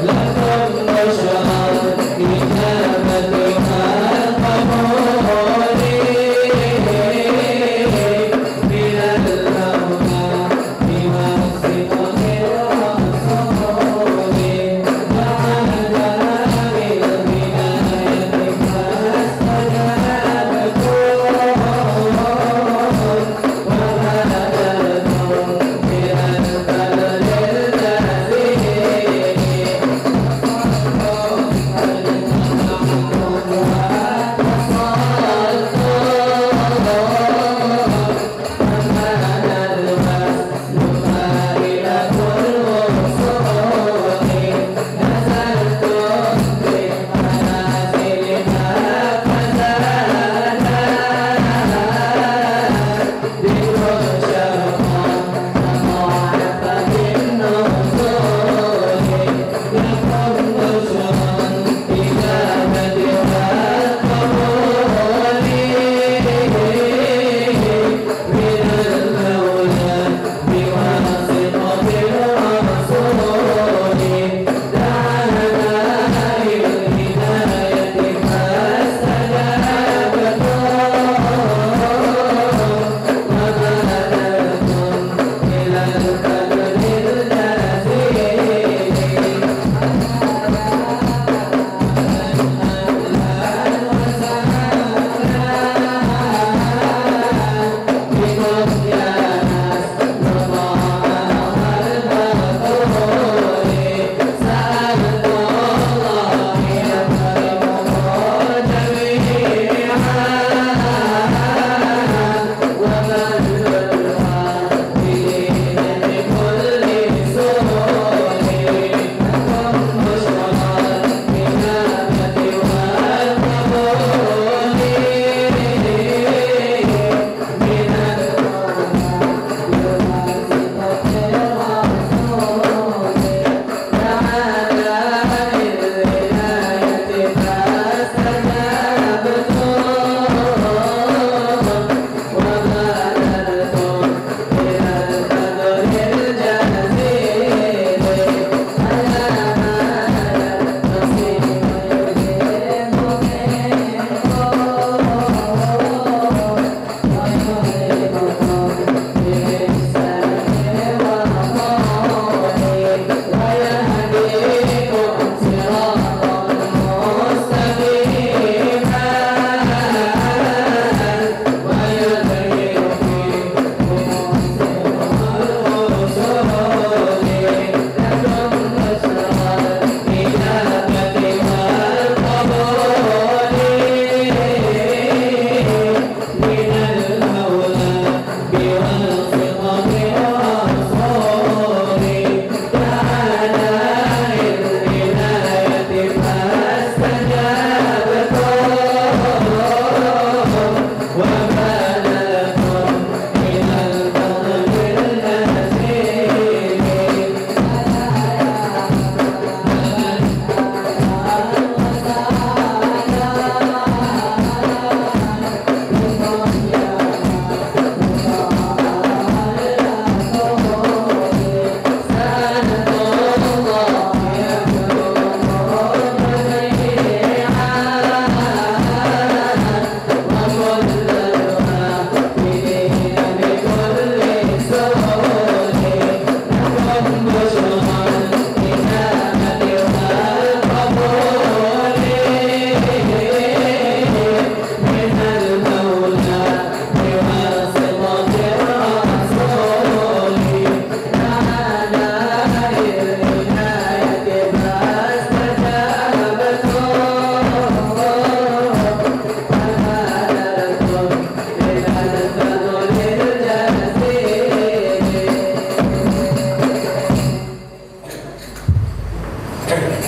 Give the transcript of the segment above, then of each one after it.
Love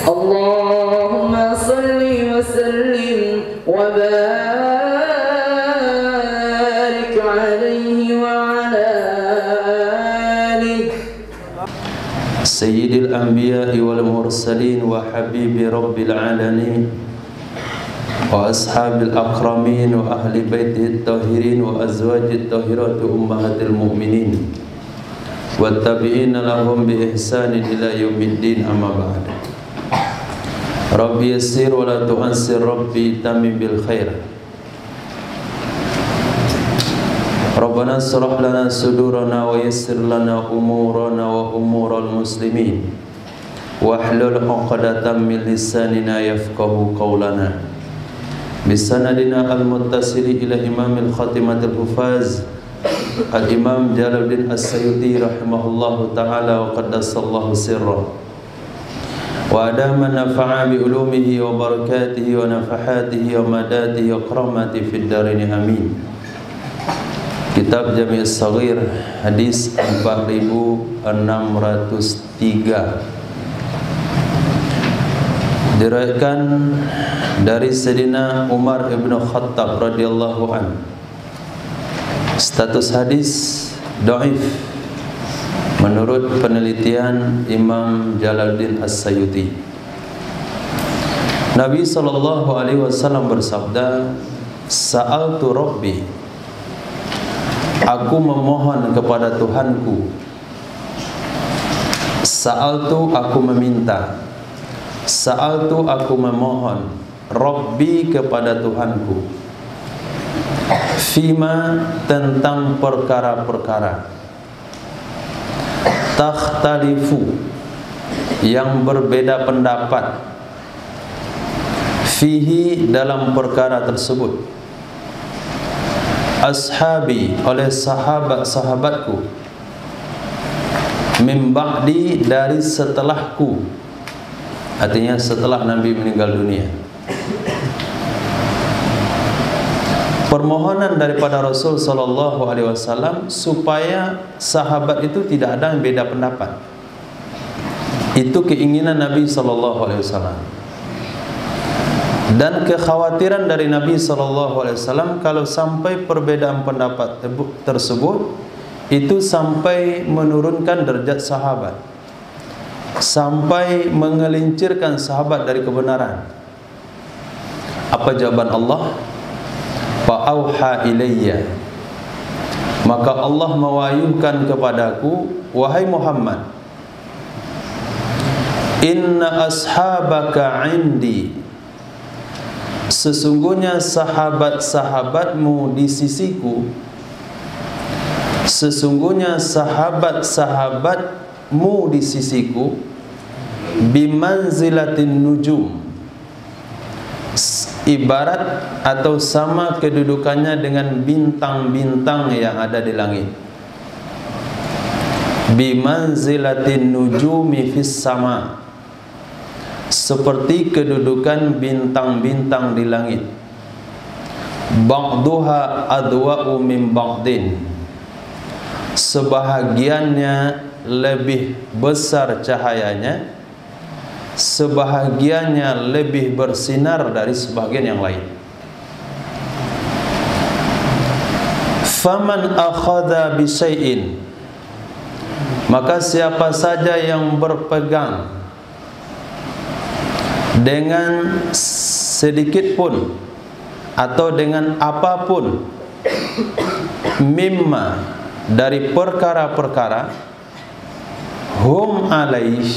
Allahumma salli wa sallim wa barik alaihi wa ala alihi Sayyidil anbiya'i wal mursalin wa habibi rabbil alamin wa ashabil akramin wa ahli baitihi tahirin wa azwajit tahirat ummahatil mu'minin wa tabi'ina lahum bi ihsanin ila yaumiddin amma ba'd. Rabbi yassir wa la tu'assir, Rabbi tamim bil khair. Rabbana shrah lana sudurana wa yassir lana umurana wa umural muslimin wahlul 'uqdatam min lisanina yafqahu qawlana bisanadina al-muttasili ila imamil khatimatul hufaz al-imam Jalaluddin As-Sayuti rahimahullahu ta'ala wa qaddasallahu sirrah wa adama nafa'a bi ulumihi wa barakatihi wa nafahatihi wa madatihi wa karamati fid darini amin. Kitab Jami' As-Saghir hadis 4603 diriwayatkan dari Sayyidina Umar ibn Khattab radhiyallahu an. Status hadis dhaif menurut penelitian Imam Jalaluddin As-Sayuti. Nabi sallallahu alaihi wasallam bersabda, "Sa'altu Rabbi," aku memohon kepada Tuhanku. Sa'altu, aku meminta. Sa'altu, aku memohon. Rabbi, kepada Tuhanku. Fima, tentang perkara-perkara. Takhtalifu, yang berbeda pendapat. Fihi, dalam perkara tersebut. Ashabi, oleh sahabat-sahabatku. Min ba'di, dari setelahku. Artinya setelah Nabi meninggal dunia. Permohonan daripada Rasul sallallahu alaihi wasallam supaya sahabat itu tidak ada yang beda pendapat. Itu keinginan Nabi sallallahu alaihi wasallam. Dan kekhawatiran dari Nabi SAW kalau sampai perbedaan pendapat tersebut itu sampai menurunkan derajat sahabat, sampai mengelincirkan sahabat dari kebenaran. Apa jawaban Allah? Fa'auha ilayya, maka Allah mewahyukan kepadaku, wahai Muhammad, inna ashabaka indi, sesungguhnya sahabat-sahabatmu di sisiku. Sesungguhnya sahabat-sahabatmu di sisiku. Bimanzilatin nujum, ibarat atau sama kedudukannya dengan bintang-bintang yang ada di langit. Bimanzilatin nujumi fis sama, seperti kedudukan bintang-bintang di langit. Ba'duha adwa'u min ba'din, sebahagiannya lebih besar cahayanya, sebahagiannya lebih bersinar dari sebahagian yang lain. Faman akhadha bisyai'in, maka siapa saja yang berpegang dengan sedikit pun atau dengan apapun, mimma, dari perkara-perkara, hum alaih,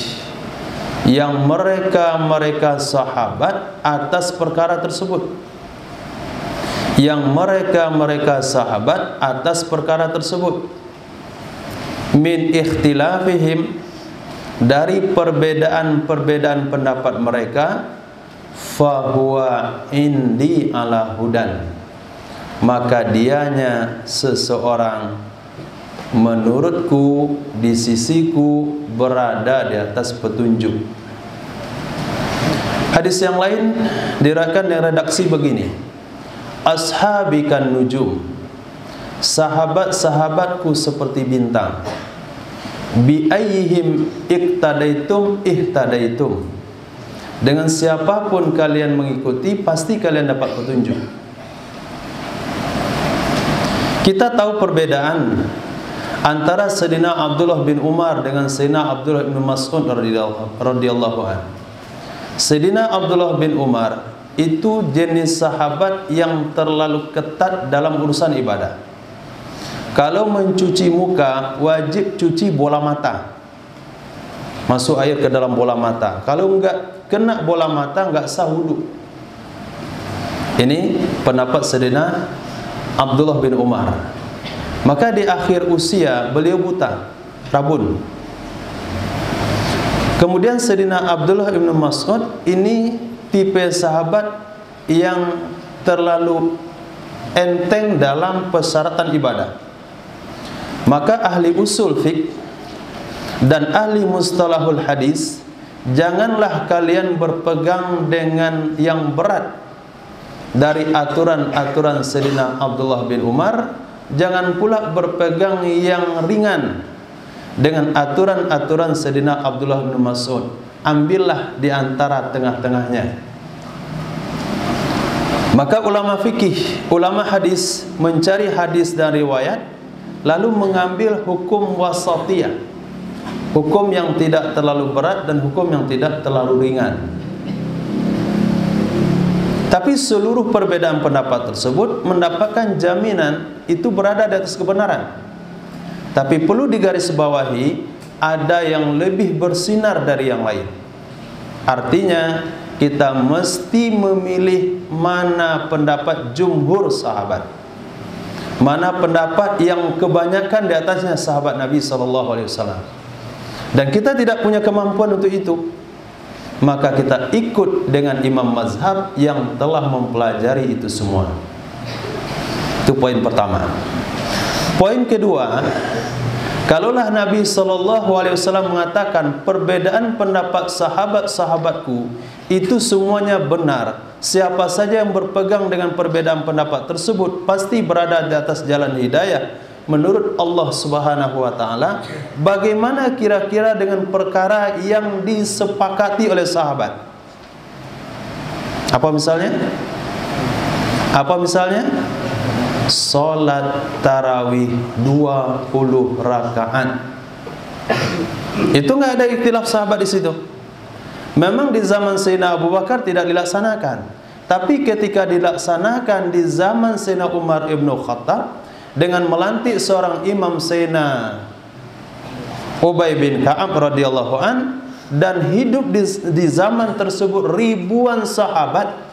yang mereka sahabat atas perkara tersebut, yang mereka sahabat atas perkara tersebut, min ikhtilafihim, dari perbedaan-perbedaan pendapat mereka, fahuwa indi ala hudan, maka dianya seseorang menurutku, di sisiku, berada di atas petunjuk. Hadis yang lain diriwayatkan dengan redaksi begini: ashabi kan nujum, sahabat-sahabatku seperti bintang. Bi ayyihim iktadaitum ihtadaitum, Dengan siapapun kalian mengikuti, pasti kalian dapat petunjuk. Kita tahu perbedaan antara Sayyidina Abdullah bin Umar dengan Sayyidina Abdullah bin Mas'ud radhiyallahu anhu. Sayyidina Abdullah bin Umar itu jenis sahabat yang terlalu ketat dalam urusan ibadah. Kalau mencuci muka, wajib cuci bola mata. Masuk air ke dalam bola mata. Kalau enggak kena bola mata, enggak sah wudu. Ini pendapat Sayyidina Abdullah bin Umar. Maka di akhir usia beliau buta, rabun. Kemudian Sayyidina Abdullah bin Mas'ud ini tipe sahabat yang terlalu enteng dalam persyaratan ibadah. Maka ahli usul fiqh dan ahli mustalahul hadis, janganlah kalian berpegang dengan yang berat dari aturan-aturan Sayyidina Abdullah bin Umar, jangan pula berpegang yang ringan dengan aturan-aturan Sayyidina Abdullah bin Mas'ud. Ambillah di antara tengah-tengahnya. Maka ulama fikih, ulama hadis mencari hadis dan riwayat, lalu mengambil hukum wasatiyah, hukum yang tidak terlalu berat dan hukum yang tidak terlalu ringan. Tapi seluruh perbedaan pendapat tersebut mendapatkan jaminan itu berada di atas kebenaran. Tapi perlu digarisbawahi, ada yang lebih bersinar dari yang lain. Artinya kita mesti memilih mana pendapat jumhur sahabat, mana pendapat yang kebanyakan di atasnya sahabat Nabi SAW. Dan kita tidak punya kemampuan untuk itu, maka kita ikut dengan imam mazhab yang telah mempelajari itu semua. Itu poin pertama. Poin kedua, kalaulah Nabi SAW mengatakan perbedaan pendapat sahabat-sahabatku itu semuanya benar, siapa saja yang berpegang dengan perbedaan pendapat tersebut pasti berada di atas jalan hidayah menurut Allah Subhanahu wa taala. Bagaimana kira-kira dengan perkara yang disepakati oleh sahabat? Apa misalnya? Apa misalnya? Salat tarawih 20 rakaat. Itu enggak ada ikhtilaf sahabat di situ. Memang di zaman Sayyidina Abu Bakar tidak dilaksanakan, tapi ketika dilaksanakan di zaman Sayyidina Umar ibn Khattab dengan melantik seorang imam Sayyidina Ubay bin Ka'ab radhiyallahu an, dan hidup di zaman tersebut ribuan sahabat,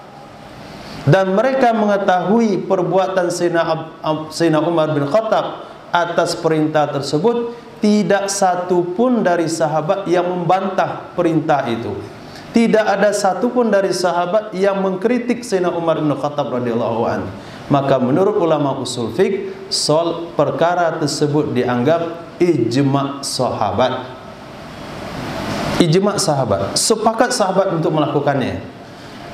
dan mereka mengetahui perbuatan Sayyidina Umar bin Khattab atas perintah tersebut, tidak satu pun dari sahabat yang membantah perintah itu. Tidak ada satu pun dari sahabat yang mengkritik Sayyidina Umar bin Khattab radhiyallahu anhu. Maka menurut ulama usul fiqh, perkara tersebut dianggap ijma' sahabat. Ijma' sahabat, sepakat sahabat untuk melakukannya.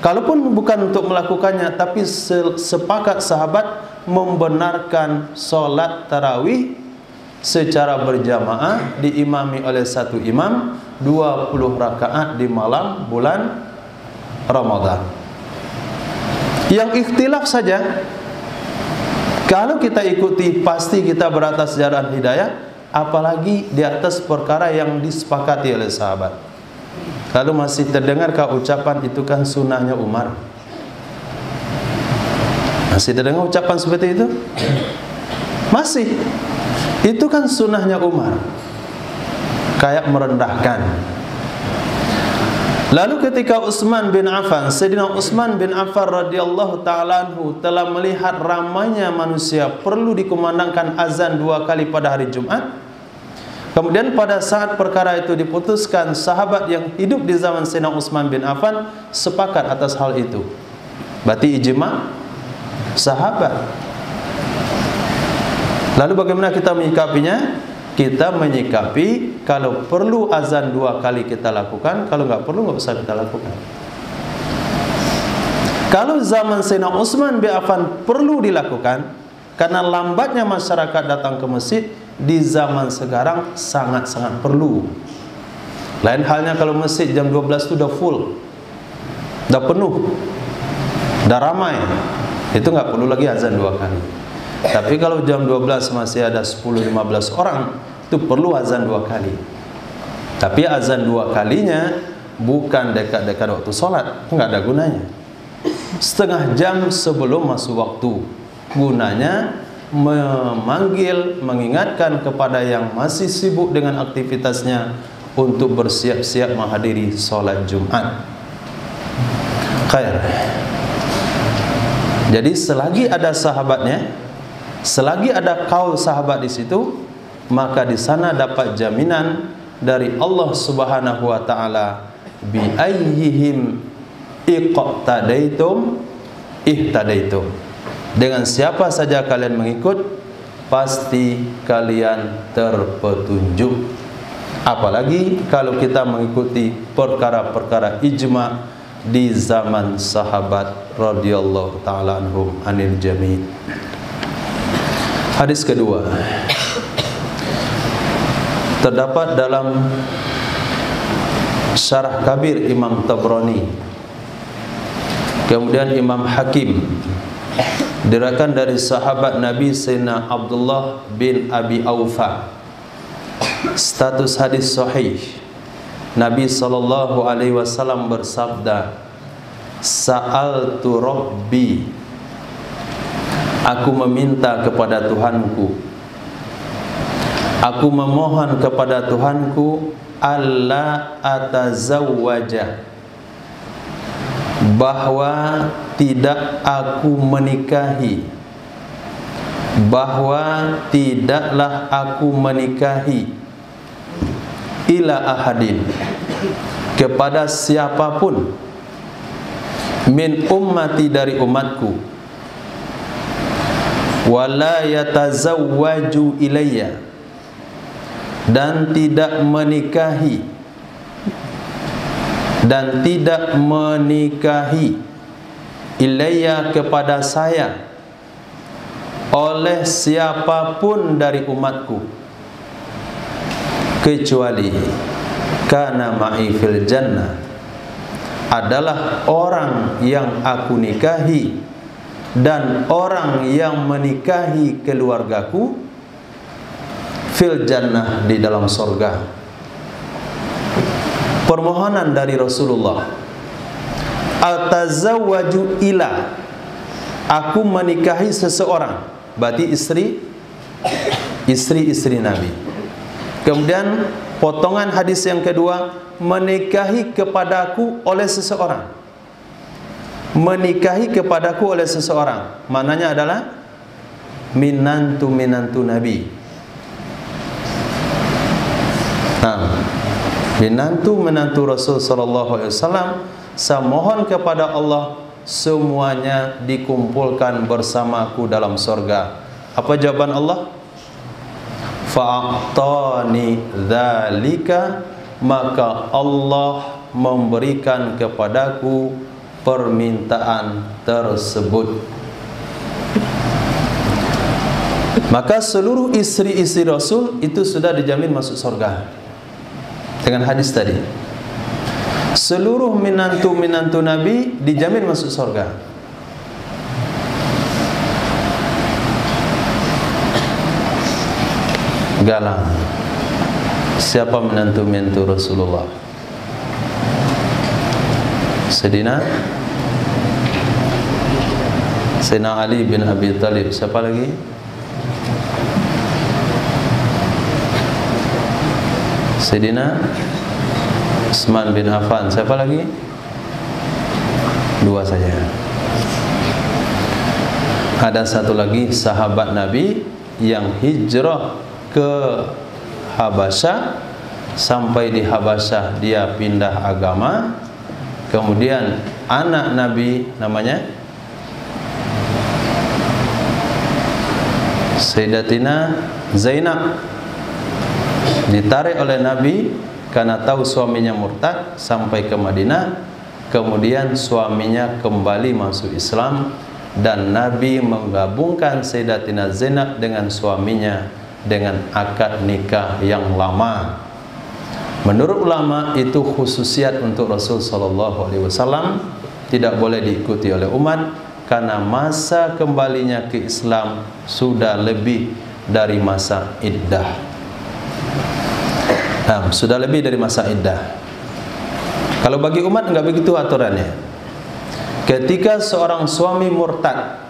Kalaupun bukan untuk melakukannya, tapi sepakat sahabat membenarkan solat tarawih secara berjamaah diimami oleh satu imam 20 rakaat di malam bulan Ramadan. Yang ikhtilaf saja, kalau kita ikuti pasti kita beratas jalan hidayah, apalagi di atas perkara yang disepakati oleh sahabat. Lalu masih terdengarkah ucapan itu kan sunnahnya Umar? Masih terdengar ucapan seperti itu? Masih. Itu kan sunnahnya Umar. Kayak merendahkan. Lalu ketika Utsman bin Affan, Sayyidina Utsman bin Affan radhiyallahu ta'ala anhu telah melihat ramainya manusia perlu dikumandangkan azan 2 kali pada hari Jumat. Kemudian pada saat perkara itu diputuskan, sahabat yang hidup di zaman Sayyidina Utsman bin Affan sepakat atas hal itu. Berarti ijma' sahabat. Lalu bagaimana kita menyikapinya? Kita menyikapi kalau perlu azan 2 kali kita lakukan, kalau enggak perlu enggak usah kita lakukan. Kalau zaman Sayyidina Utsman bin Affan perlu dilakukan karena lambatnya masyarakat datang ke masjid, di zaman sekarang sangat-sangat perlu. Lain halnya kalau masjid jam 12 itu sudah full. dah penuh, dah ramai, itu nggak perlu lagi azan 2 kali. Tapi kalau jam 12 masih ada 10-15 orang, itu perlu azan 2 kali. Tapi azan 2 kalinya bukan dekat-dekat waktu sholat, nggak ada gunanya. Setengah jam sebelum masuk waktu, gunanya memanggil, mengingatkan kepada yang masih sibuk dengan aktivitasnya untuk bersiap-siap menghadiri sholat Jumat. Khair. Jadi selagi ada sahabatnya, selagi ada kaul sahabat di situ, maka di sana dapat jaminan dari Allah Subhanahu wa taala, bi ayyihim iqtadaitum ihtadaitum. Dengan siapa saja kalian mengikut, pasti kalian terpetunjuk. Apalagi kalau kita mengikuti perkara-perkara ijma di zaman sahabat radhiyallahu taala anhum anil jami'. Hadis kedua terdapat dalam Syarah Kabir Imam Tabrani, kemudian Imam Hakim, diriwayatkan dari sahabat Nabi Sayyidina Abdullah bin Abi Aufa. Status hadis sahih. Nabi sallallahu alaihi wasallam bersabda, "Sa'altu Rabbi." Aku meminta kepada Tuhanku. Aku memohon kepada Tuhanku alla atazawwaja, bahwa tidak aku menikahi, bahwa tidaklah aku menikahi ila ahadin, kepada siapapun, min ummati, dari umatku, wala yatazawwaju ilayya, dan tidak menikahi ilayya, kepada saya, oleh siapapun dari umatku, kecuali kana ma'i fil jannah, adalah orang yang aku nikahi dan orang yang menikahi keluargaku fil jannah, di dalam surga. Permohonan dari Rasulullah, atazawwaju ila, aku menikahi seseorang, berarti istri-istri Nabi. Kemudian potongan hadis yang kedua, menikahi kepadaku oleh seseorang. Menikahi kepadaku oleh seseorang, maknanya adalah minantu Nabi. Nah, menantu Rasul sallallahu alaihi wasallam, saya mohon kepada Allah semuanya dikumpulkan bersamaku dalam surga. Apa jawaban Allah? Fa'atani dzalika, maka Allah memberikan kepadaku permintaan tersebut. Maka seluruh istri-istri Rasul itu sudah dijamin masuk surga dengan hadis tadi. Seluruh minantu Nabi dijamin masuk surga. Galang, siapa menantu Rasulullah? Sayyidina Ali bin Abi Thalib. Siapa lagi? Sayyidina Utsman bin Affan. Siapa lagi? 2 saja. Ada satu lagi sahabat Nabi yang hijrah ke Habasyah. Sampai di Habasyah dia pindah agama. Kemudian anak Nabi namanya Sayyidatina Zainab ditarik oleh Nabi karena tahu suaminya murtad sampai ke Madinah. Kemudian suaminya kembali masuk Islam dan Nabi menggabungkan Sayyidatina Zainab dengan suaminya dengan akad nikah yang lama. Menurut ulama itu khususiat untuk Rasul sallallahu alaihi wasallam, tidak boleh diikuti oleh umat karena masa kembalinya ke Islam sudah lebih dari masa iddah. Nah, sudah lebih dari masa iddah. Kalau bagi umat enggak begitu aturannya. Ketika seorang suami murtad,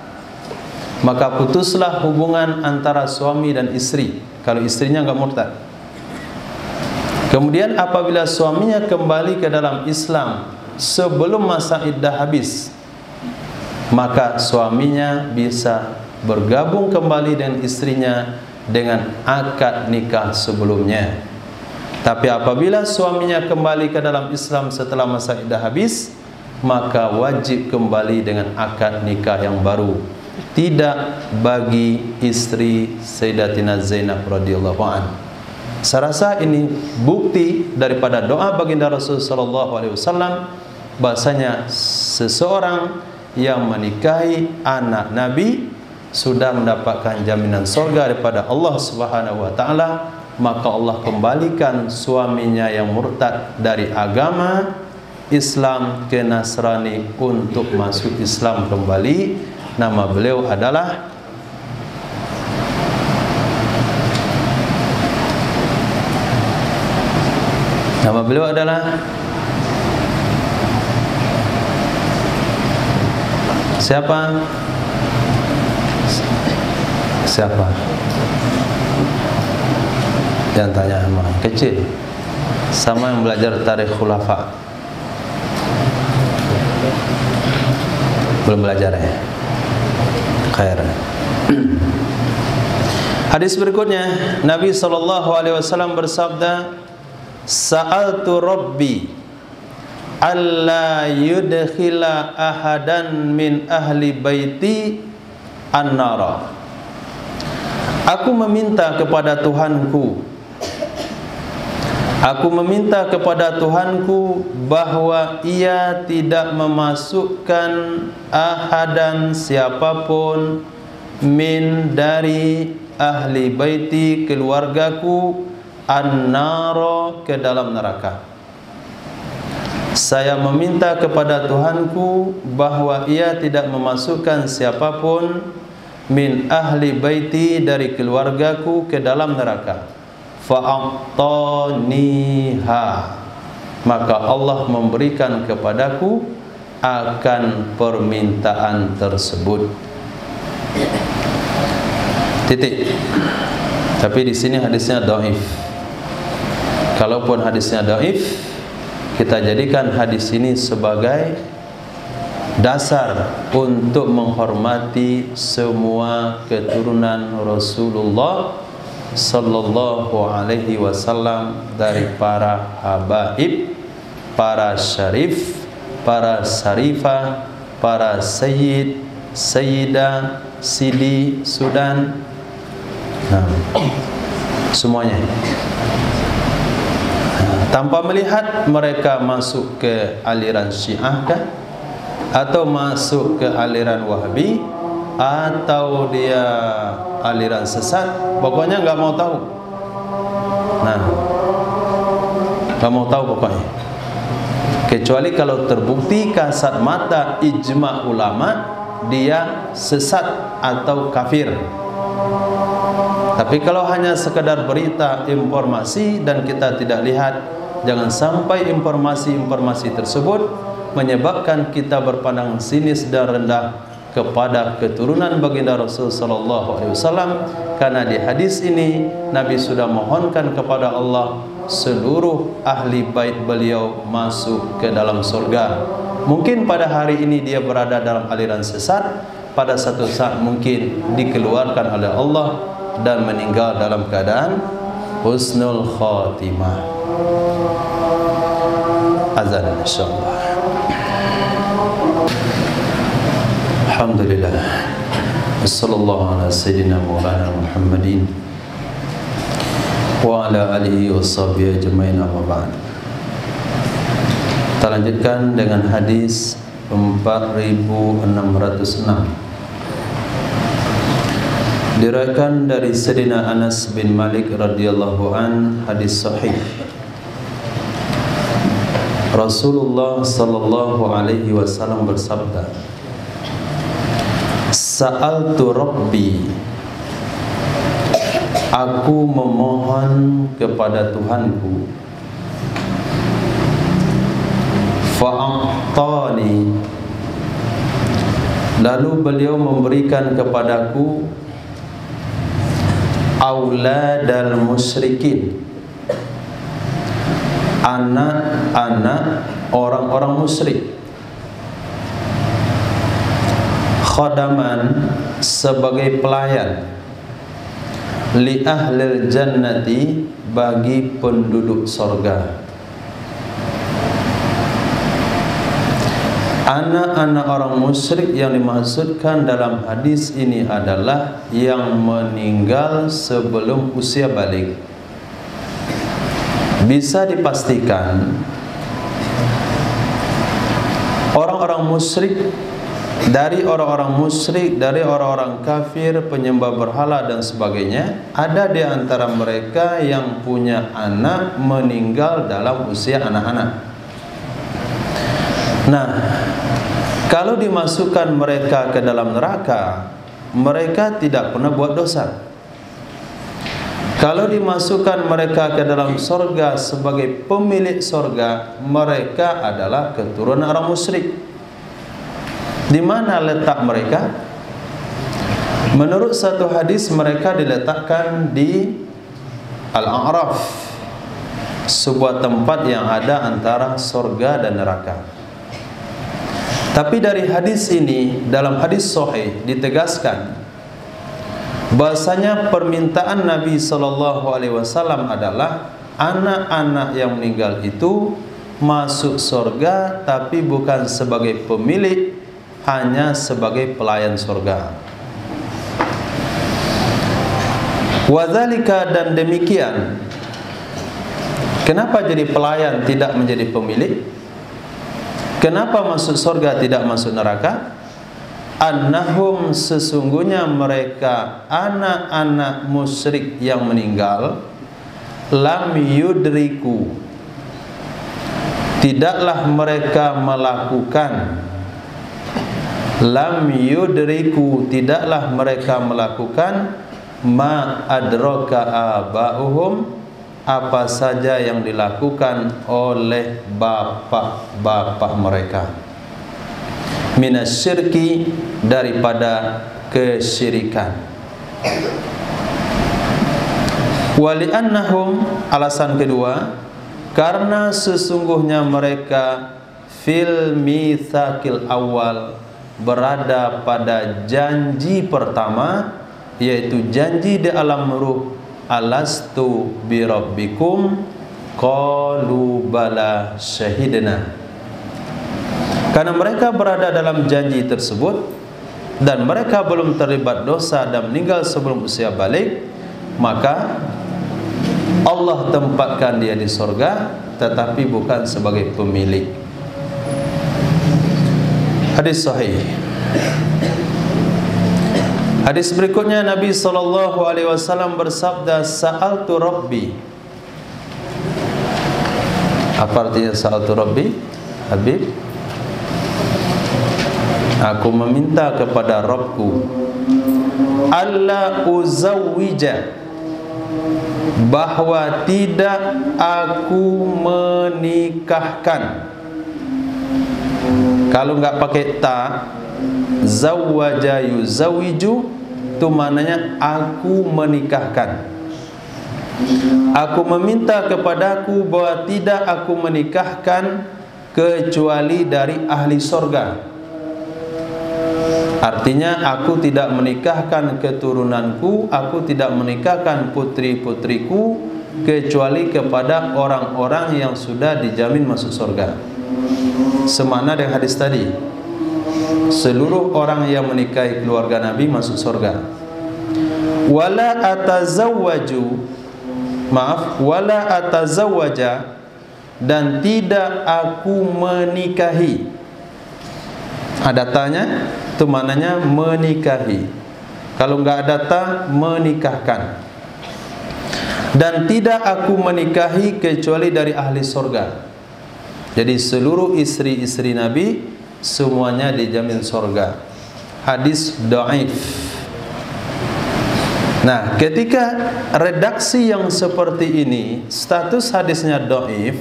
maka putuslah hubungan antara suami dan istri kalau istrinya enggak murtad. Kemudian apabila suaminya kembali ke dalam Islam sebelum masa iddah habis, maka suaminya bisa bergabung kembali dengan istrinya dengan akad nikah sebelumnya. Tapi apabila suaminya kembali ke dalam Islam setelah masa iddah habis, maka wajib kembali dengan akad nikah yang baru. Tidak bagi istri Sayyidatina Zainab radhiyallahu anha. Saya rasa ini bukti daripada doa baginda Rasul sallallahu alaihi wasallam bahasanya seseorang yang menikahi anak Nabi sudah mendapatkan jaminan surga daripada Allah Subhanahu wa taala, maka Allah kembalikan suaminya yang murtad dari agama Islam ke Nasrani untuk masuk Islam kembali. Nama beliau adalah siapa? Jangan tanya sama kecil, sama yang belajar tarikh khulafa. Belum belajar ya? Khair. Hadis berikutnya, Nabi SAW bersabda, Sa'altu Rabbi alla yudkhila ahadan min ahli baiti an-nara. Aku meminta kepada Tuhanku bahwa ia tidak memasukkan ahadan siapapun min dari ahli baiti keluargaku an-nara ke dalam neraka. Saya meminta kepada Tuhanku bahwa ia tidak memasukkan siapapun min ahli baiti dari keluargaku ke dalam neraka. Fa'ataniha, maka Allah memberikan kepadaku akan permintaan tersebut. Titik. Tapi di sini hadisnya dhaif. Kalaupun hadisnya dhaif, kita jadikan hadis ini sebagai dasar untuk menghormati semua keturunan Rasulullah sallallahu alaihi wasallam, dari para habaib, para syarif, para syarifah, para sayyid, sayyidah, sidi, sudan, semuanya. Tanpa melihat mereka masuk ke aliran Syiah kah, atau masuk ke aliran Wahabi, atau dia aliran sesat, pokoknya nggak mau tahu. Nggak mau tahu pokoknya. Kecuali kalau terbukti kasat mata ijma ulama dia sesat atau kafir. Tapi kalau hanya sekedar berita, informasi, dan kita tidak lihat, jangan sampai informasi-informasi tersebut menyebabkan kita berpandang sinis dan rendah kepada keturunan baginda Rasul sallallahu alaihi wasallam, karena di hadis ini Nabi sudah mohonkan kepada Allah seluruh ahli bait beliau masuk ke dalam surga. Mungkin pada hari ini dia berada dalam aliran sesat, pada satu saat mungkin dikeluarkan oleh Allah dan meninggal dalam keadaan husnul khatimah. Azan insyaallah. Alhamdulillah. Wassallallahu ala sayyidina Maulana Muhammadin wa ala alihi washabihi ajmain, amma ba'd. Kita lanjutkan dengan hadis 4606. Diriwayatkan dari Sayyidina Anas bin Malik radhiyallahu an, hadis sahih. Rasulullah sallallahu alaihi wasallam bersabda, "Sa'altu Rabbi, aku memohon kepada Tuhanku, fa'atani, lalu beliau memberikan kepadaku auladal musyrikin, anak-anak orang-orang musyrik, khadaman, sebagai pelayan, li ahlil jannati, bagi penduduk sorga." Anak-anak orang musyrik yang dimaksudkan dalam hadis ini adalah yang meninggal sebelum usia balik. Bisa dipastikan orang-orang musyrik, dari orang-orang kafir, penyembah berhala dan sebagainya, ada di antara mereka yang punya anak meninggal dalam usia anak-anak. Nah, kalau dimasukkan mereka ke dalam neraka, mereka tidak pernah buat dosa. Kalau dimasukkan mereka ke dalam sorga sebagai pemilik sorga, mereka adalah keturunan orang musyrik. Di mana letak mereka? Menurut satu hadis, mereka diletakkan di Al-A'raf, sebuah tempat yang ada antara sorga dan neraka. Tapi dari hadis ini, dalam hadis sahih ditegaskan bahasanya permintaan Nabi SAW adalah anak-anak yang meninggal itu masuk surga, tapi bukan sebagai pemilik, hanya sebagai pelayan surga. Wadzalika, dan demikian. Kenapa jadi pelayan tidak menjadi pemilik? Kenapa masuk surga tidak masuk neraka? Annahum, sesungguhnya mereka anak-anak musyrik yang meninggal, lam yudriku, tidaklah mereka melakukan, lam yudriku, tidaklah mereka melakukan, ma adraka aba'uhum, apa saja yang dilakukan oleh bapak-bapak mereka, minasyirki, daripada kesyirikan. Wali'annahum, alasan kedua, karena sesungguhnya mereka fil mitsaqil awal, berada pada janji pertama, yaitu janji di alam ruh. Alastu birabbikum, qalu bala syahidna. Karena mereka berada dalam janji tersebut dan mereka belum terlibat dosa dan meninggal sebelum usia balik, maka Allah tempatkan dia di surga, tetapi bukan sebagai pemilik. Hadis sahih. Hadis berikutnya, Nabi SAW bersabda, "Sa'altu Rabbi." Apa artinya sa'altu Rabbi, Habib? Aku meminta kepada Rabbku, alla uzawwija, bahwa tidak aku menikahkan. Kalau enggak pakai ta, zawwaja yuzawwiju, itu maknanya aku menikahkan. Aku meminta kepadaku bahwa tidak aku menikahkan kecuali dari ahli surga. Artinya aku tidak menikahkan keturunanku, aku tidak menikahkan putri-putriku kecuali kepada orang-orang yang sudah dijamin masuk surga. Semakna dengan hadis tadi, seluruh orang yang menikahi keluarga Nabi masuk surga. Wala atazawwaju, maaf, wala atazawwaja, dan tidak aku menikahi. Ada tanya, itu maknanya menikahi. Kalau enggak ada ta, menikahkan. Dan tidak aku menikahi kecuali dari ahli surga. Jadi seluruh istri-istri Nabi semuanya dijamin surga. Hadis dhaif. Nah, ketika redaksi yang seperti ini, status hadisnya dhaif,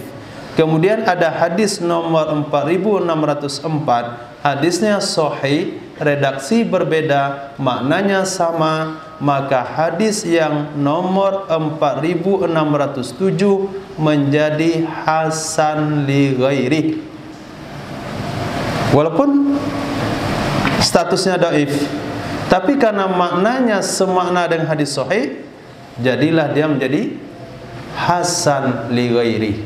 kemudian ada hadis nomor 4604, hadisnya sahih, redaksi berbeda, maknanya sama, maka hadis yang nomor 4607 menjadi hasan li ghairi. Walaupun statusnya dhaif, tapi karena maknanya semakna dengan hadis sahih, jadilah dia menjadi hasan li ghairi.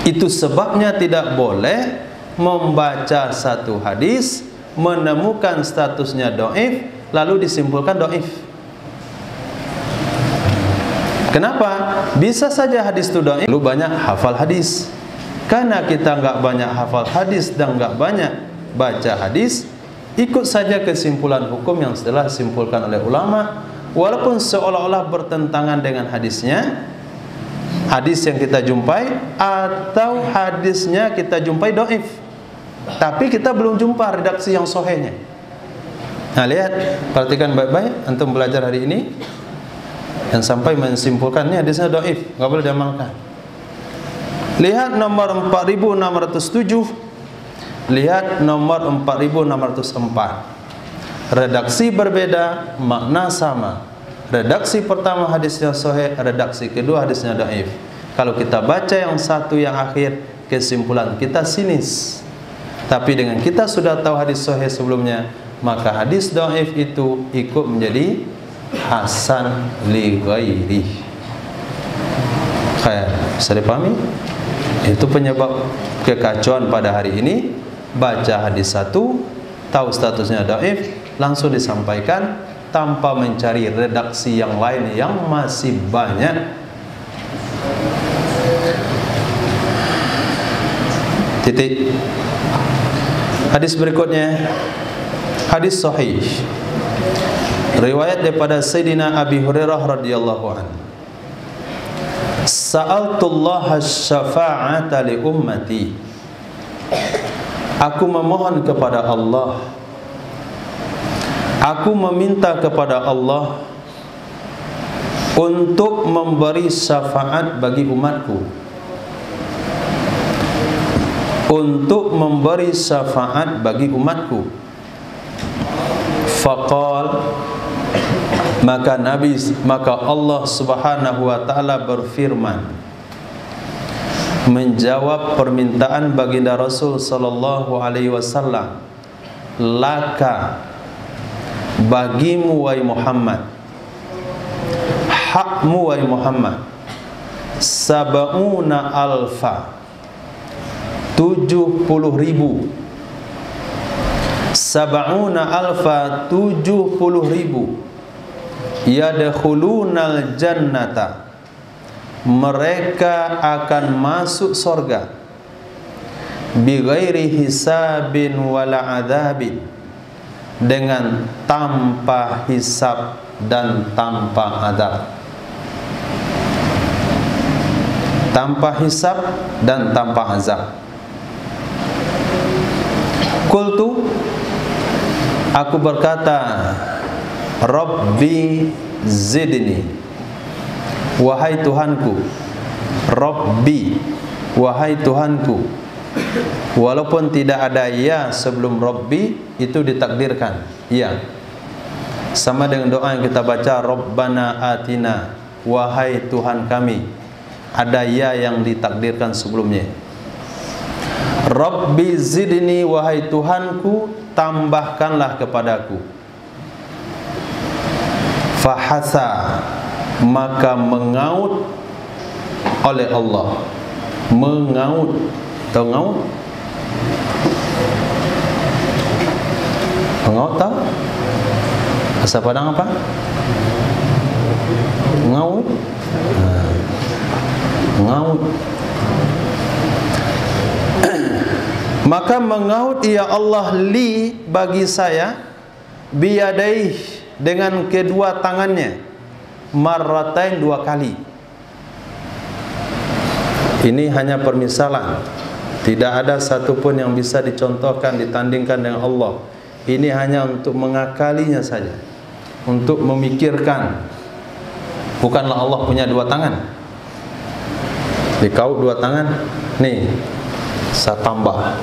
Itu sebabnya tidak boleh membaca satu hadis, menemukan statusnya dhaif, lalu disimpulkan dhaif. Kenapa? Bisa saja hadis itu dhaif, lu banyak hafal hadis. Karena kita nggak banyak hafal hadis dan nggak banyak baca hadis, ikut saja kesimpulan hukum yang telah disimpulkan oleh ulama, walaupun seolah-olah bertentangan dengan hadisnya, hadis yang kita jumpai, atau hadisnya kita jumpai dhaif, tapi kita belum jumpa redaksi yang sahihnya. Nah, lihat, perhatikan baik-baik, antum belajar hari ini, dan sampai menyimpulkan ini hadisnya dhaif, nggak boleh diamalkan. Lihat nomor 4607, lihat nomor 4604. Redaksi berbeda, makna sama. Redaksi pertama hadisnya sahih, redaksi kedua hadisnya dhaif. Kalau kita baca yang satu yang akhir, kesimpulan kita sinis. Tapi dengan kita sudah tahu hadis sahih sebelumnya, maka hadis dhaif itu ikut menjadi hasan li ghairi. Khair, bisa dipahami? Itu penyebab kekacauan pada hari ini. Baca hadis satu, tahu statusnya dhaif, langsung disampaikan tanpa mencari redaksi yang lain yang masih banyak. Titik. Hadis berikutnya, hadis sahih, riwayat daripada Sayyidina Abi Hurairah radhiyallahu anhu. Sa'altullaha syafa'ata li ummati. Aku memohon kepada Allah, aku meminta kepada Allah untuk memberi syafaat bagi umatku, untuk memberi syafaat bagi umatku. Faqal, maka Allah Subhanahu wa taala berfirman, menjawab permintaan baginda Rasul sallallahu alaihi wasallam, laka, bagimu wahai Muhammad, hakmu wahai Muhammad, sab'una alfa, 70.000, sab'una alfa, 70.000, yadkhulunal jannata, mereka akan masuk surga, bighairi hisabin wala adzabin, dengan tanpa hisab dan tanpa azab. Tanpa hisab dan tanpa azab. Qultu, aku berkata, Rabbi zidni, wahai Tuhanku. Rabbi, wahai Tuhanku. Walaupun tidak ada ya sebelum Rabbi, itu ditakdirkan ya. Sama dengan doa yang kita baca, Rabbana atina, wahai Tuhan kami. Ada ya yang ditakdirkan sebelumnya. Rabbi zidni, wahai Tuhanku, tambahkanlah kepadaku. Fahasa, maka mengaut oleh Allah. Mengaut, tahu ngaut? Mengaut tahu? Bahasa Padang apa? Ngaut. Ngaut. Maka mengaut ya Allah li, bagi saya, biyadaih, dengan kedua tangannya, marratain, 2 kali. Ini hanya permisalan. Tidak ada satupun yang bisa dicontohkan, ditandingkan dengan Allah. Ini hanya untuk mengakalinya saja, untuk memikirkan. Bukanlah Allah punya dua tangan. Di kau dua tangan, nih saya tambah.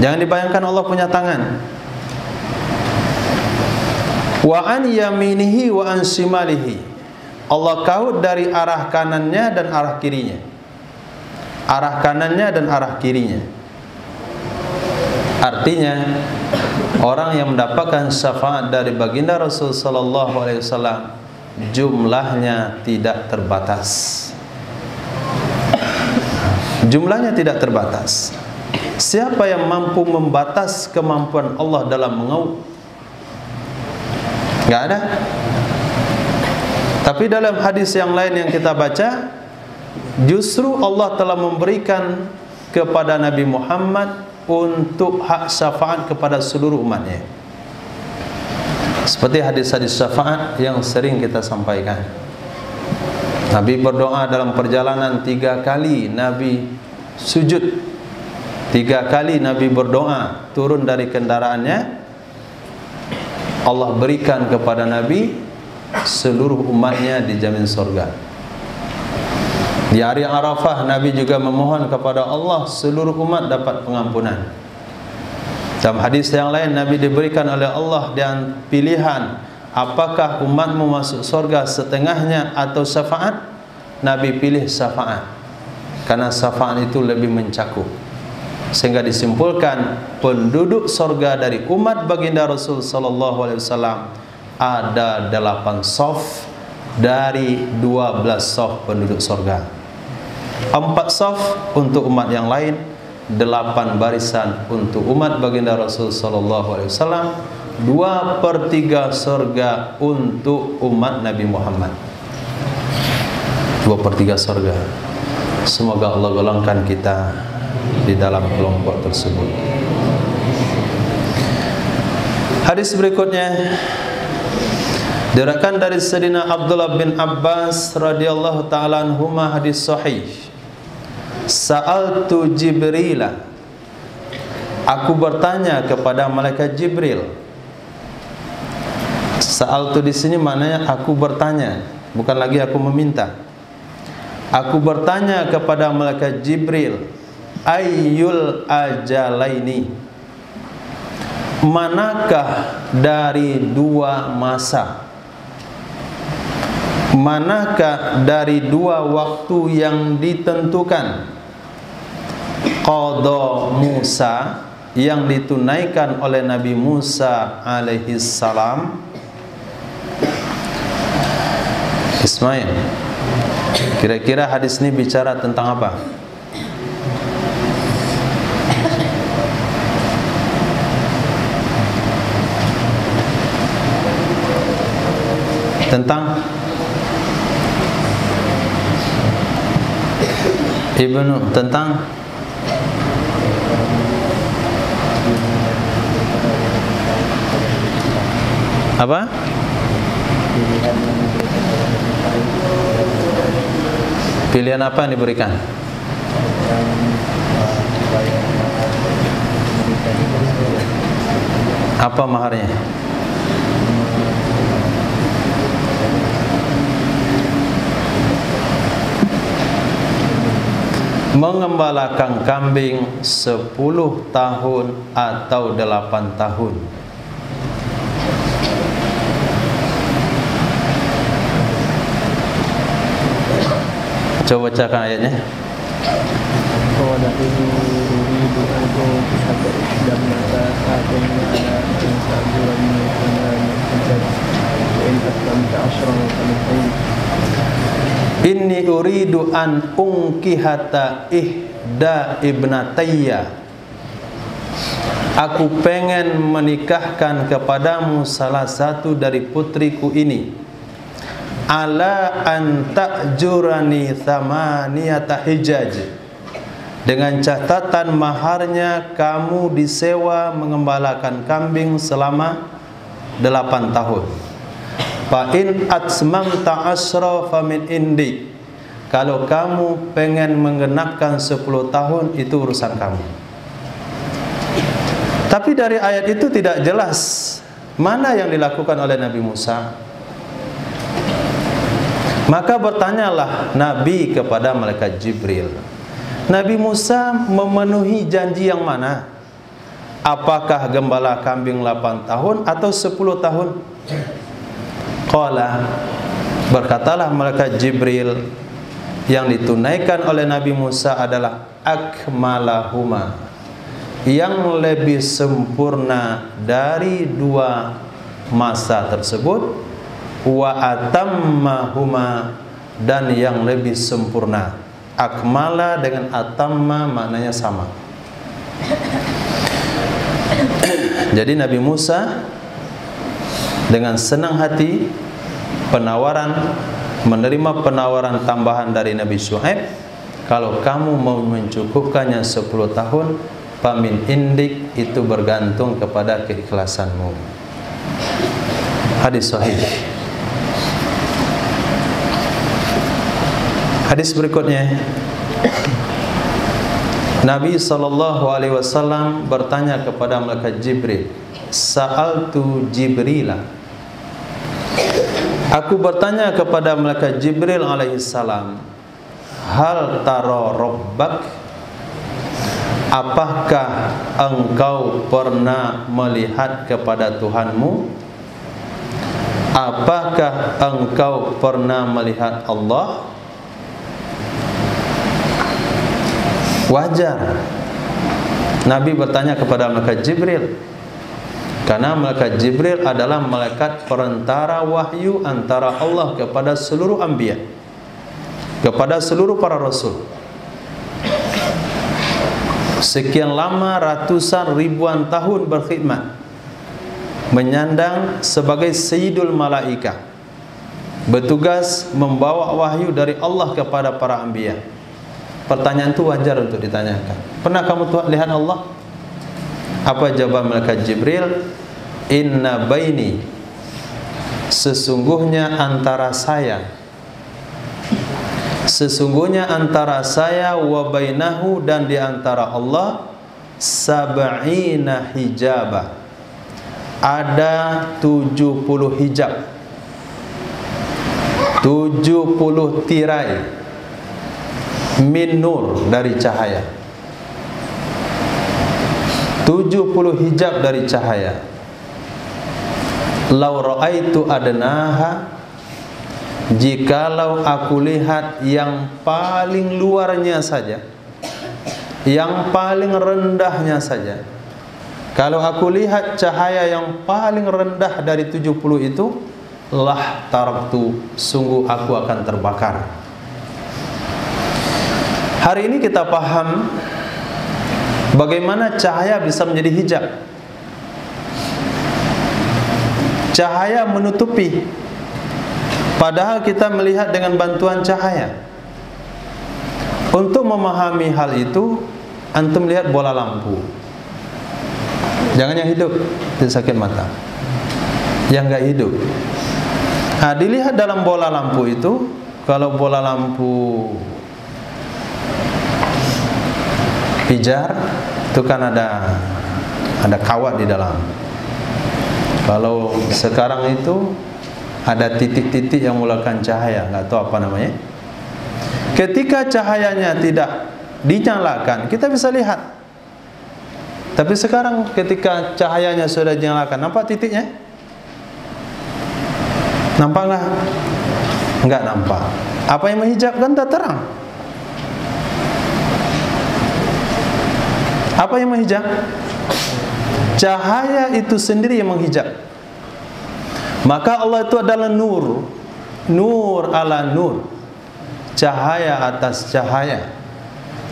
Jangan dibayangkan Allah punya tangan. Wa an yaminihi wa an shimalihi. Allah kaut dari arah kanannya dan arah kirinya. Arah kanannya dan arah kirinya. Artinya orang yang mendapatkan syafaat dari baginda Rasul sallallahu alaihi wasallam jumlahnya tidak terbatas. Jumlahnya tidak terbatas. Siapa yang mampu membatas kemampuan Allah dalam mengaut? Enggak ada. Tapi dalam hadis yang lain yang kita baca, justru Allah telah memberikan kepada Nabi Muhammad untuk hak syafaat kepada seluruh umatnya. Seperti hadis-hadis syafaat yang sering kita sampaikan. Nabi berdoa dalam perjalanan 3 kali, Nabi sujud 3 kali, Nabi berdoa turun dari kendaraannya. Allah berikan kepada Nabi seluruh umatnya dijamin surga. Di hari Arafah Nabi juga memohon kepada Allah seluruh umat dapat pengampunan. Dalam hadis yang lain Nabi diberikan oleh Allah dan pilihan, apakah umatmu masuk surga setengahnya atau syafaat? Nabi pilih syafaat, karena syafaat itu lebih mencakup. Sehingga disimpulkan penduduk surga dari umat baginda Rasul sallallahu alaihi wasallam ada 8 shaf dari 12 shaf penduduk surga. 4 shaf untuk umat yang lain, 8 barisan untuk umat baginda Rasul sallallahu alaihi wasallam, 2/3 surga untuk umat Nabi Muhammad. 2/3 surga. Semoga Allah golongkan kita di dalam kelompok tersebut. Hadis berikutnya diriwayatkan dari Sayyidina Abdullah bin Abbas radhiyallahu taala anhuma, hadis sahih. Sa'altu Jibril, aku bertanya kepada malaikat Jibril. Sa'altu di sini maknanya aku bertanya, bukan lagi aku meminta. Aku bertanya kepada malaikat Jibril, ayyul ajalaini, manakah dari 2 masa, manakah dari 2 waktu yang ditentukan, qada Musa, yang ditunaikan oleh Nabi Musa alaihi salam. Ismail, kira-kira hadis ini bicara tentang apa? Tentang Ibnu, tentang apa? Pilihan apa yang diberikan? Apa maharnya? Mengembalakan kambing 10 tahun atau 8 tahun. Coba bacakan ayatnya. Inni uridu an unkihata ihda ibnatayya. Aku pengen menikahkan kepadamu salah satu dari putriku ini. Ala an ta'jurani thamaniyata hijaj. Dengan catatan maharnya kamu disewa mengembalakan kambing selama 8 tahun. Fa in atmamta asra fa min indi. Kalau kamu pengen menggenapkan 10 tahun, itu urusan kamu. Tapi dari ayat itu tidak jelas mana yang dilakukan oleh Nabi Musa. Maka bertanyalah Nabi kepada malaikat Jibril, Nabi Musa memenuhi janji yang mana? Apakah gembala kambing 8 tahun atau 10 tahun? Qala, berkatalah malaikat Jibril, yang ditunaikan oleh Nabi Musa adalah akmalahuma, yang lebih sempurna dari 2 masa tersebut, wa atammahuma, dan yang lebih sempurna. Akmala dengan atamma maknanya sama. Jadi Nabi Musa dengan senang hati menerima penawaran tambahan dari Nabi Syuaib. Kalau kamu mau mencukupkannya 10 tahun, pamin indik, itu bergantung kepada keikhlasanmu. Hadis sahih. Hadis berikutnya, Nabi SAW bertanya kepada malaikat Jibril, Sa'altu Jibrila, aku bertanya kepada malaikat Jibril alaihissalam, hal taro rabbak, apakah engkau pernah melihat kepada Tuhanmu? Apakah engkau pernah melihat Allah? Wajar Nabi bertanya kepada malaikat Jibril, karena malaikat Jibril adalah malaikat perantara wahyu antara Allah kepada seluruh anbiya, kepada seluruh para rasul. Sekian lama, ratusan ribuan tahun berkhidmat, menyandang sebagai sayyidul malaika, bertugas membawa wahyu dari Allah kepada para anbiya. Pertanyaan itu wajar untuk ditanyakan. Pernah kamu lihat Allah? Apa jawaban malaikat Jibril? Inna baini, sesungguhnya antara saya wa bainahu, dan di antara Allah, sab'ina hijaba, ada 70 hijab, 70 tirai, min nur, dari cahaya, 70 hijab dari cahaya. Lau ra'aitu adnaha, jikalau aku lihat yang paling luarnya saja, yang paling rendahnya saja, kalau aku lihat cahaya yang paling rendah dari 70 itu, lah taraktu, sungguh aku akan terbakar. Hari ini kita paham bagaimana cahaya bisa menjadi hijab. Cahaya menutupi, padahal kita melihat dengan bantuan cahaya. Untuk memahami hal itu, antum lihat bola lampu. Jangan yang hidup, tidak sakit mata. Yang enggak hidup. Nah, dilihat dalam bola lampu itu, kalau bola lampu pijar itu kan ada kawat di dalam. Kalau sekarang itu ada titik-titik yang mengeluarkan cahaya, nggak tahu apa namanya. Ketika cahayanya tidak dinyalakan, kita bisa lihat. Tapi sekarang ketika cahayanya sudah dinyalakan, nampak titiknya? Nampak nggak? Nggak nampak. Apa yang menghijabkan? Tak terang. Apa yang menghijab? Cahaya itu sendiri yang menghijab. Maka Allah itu adalah nur, nur ala nur, cahaya atas cahaya.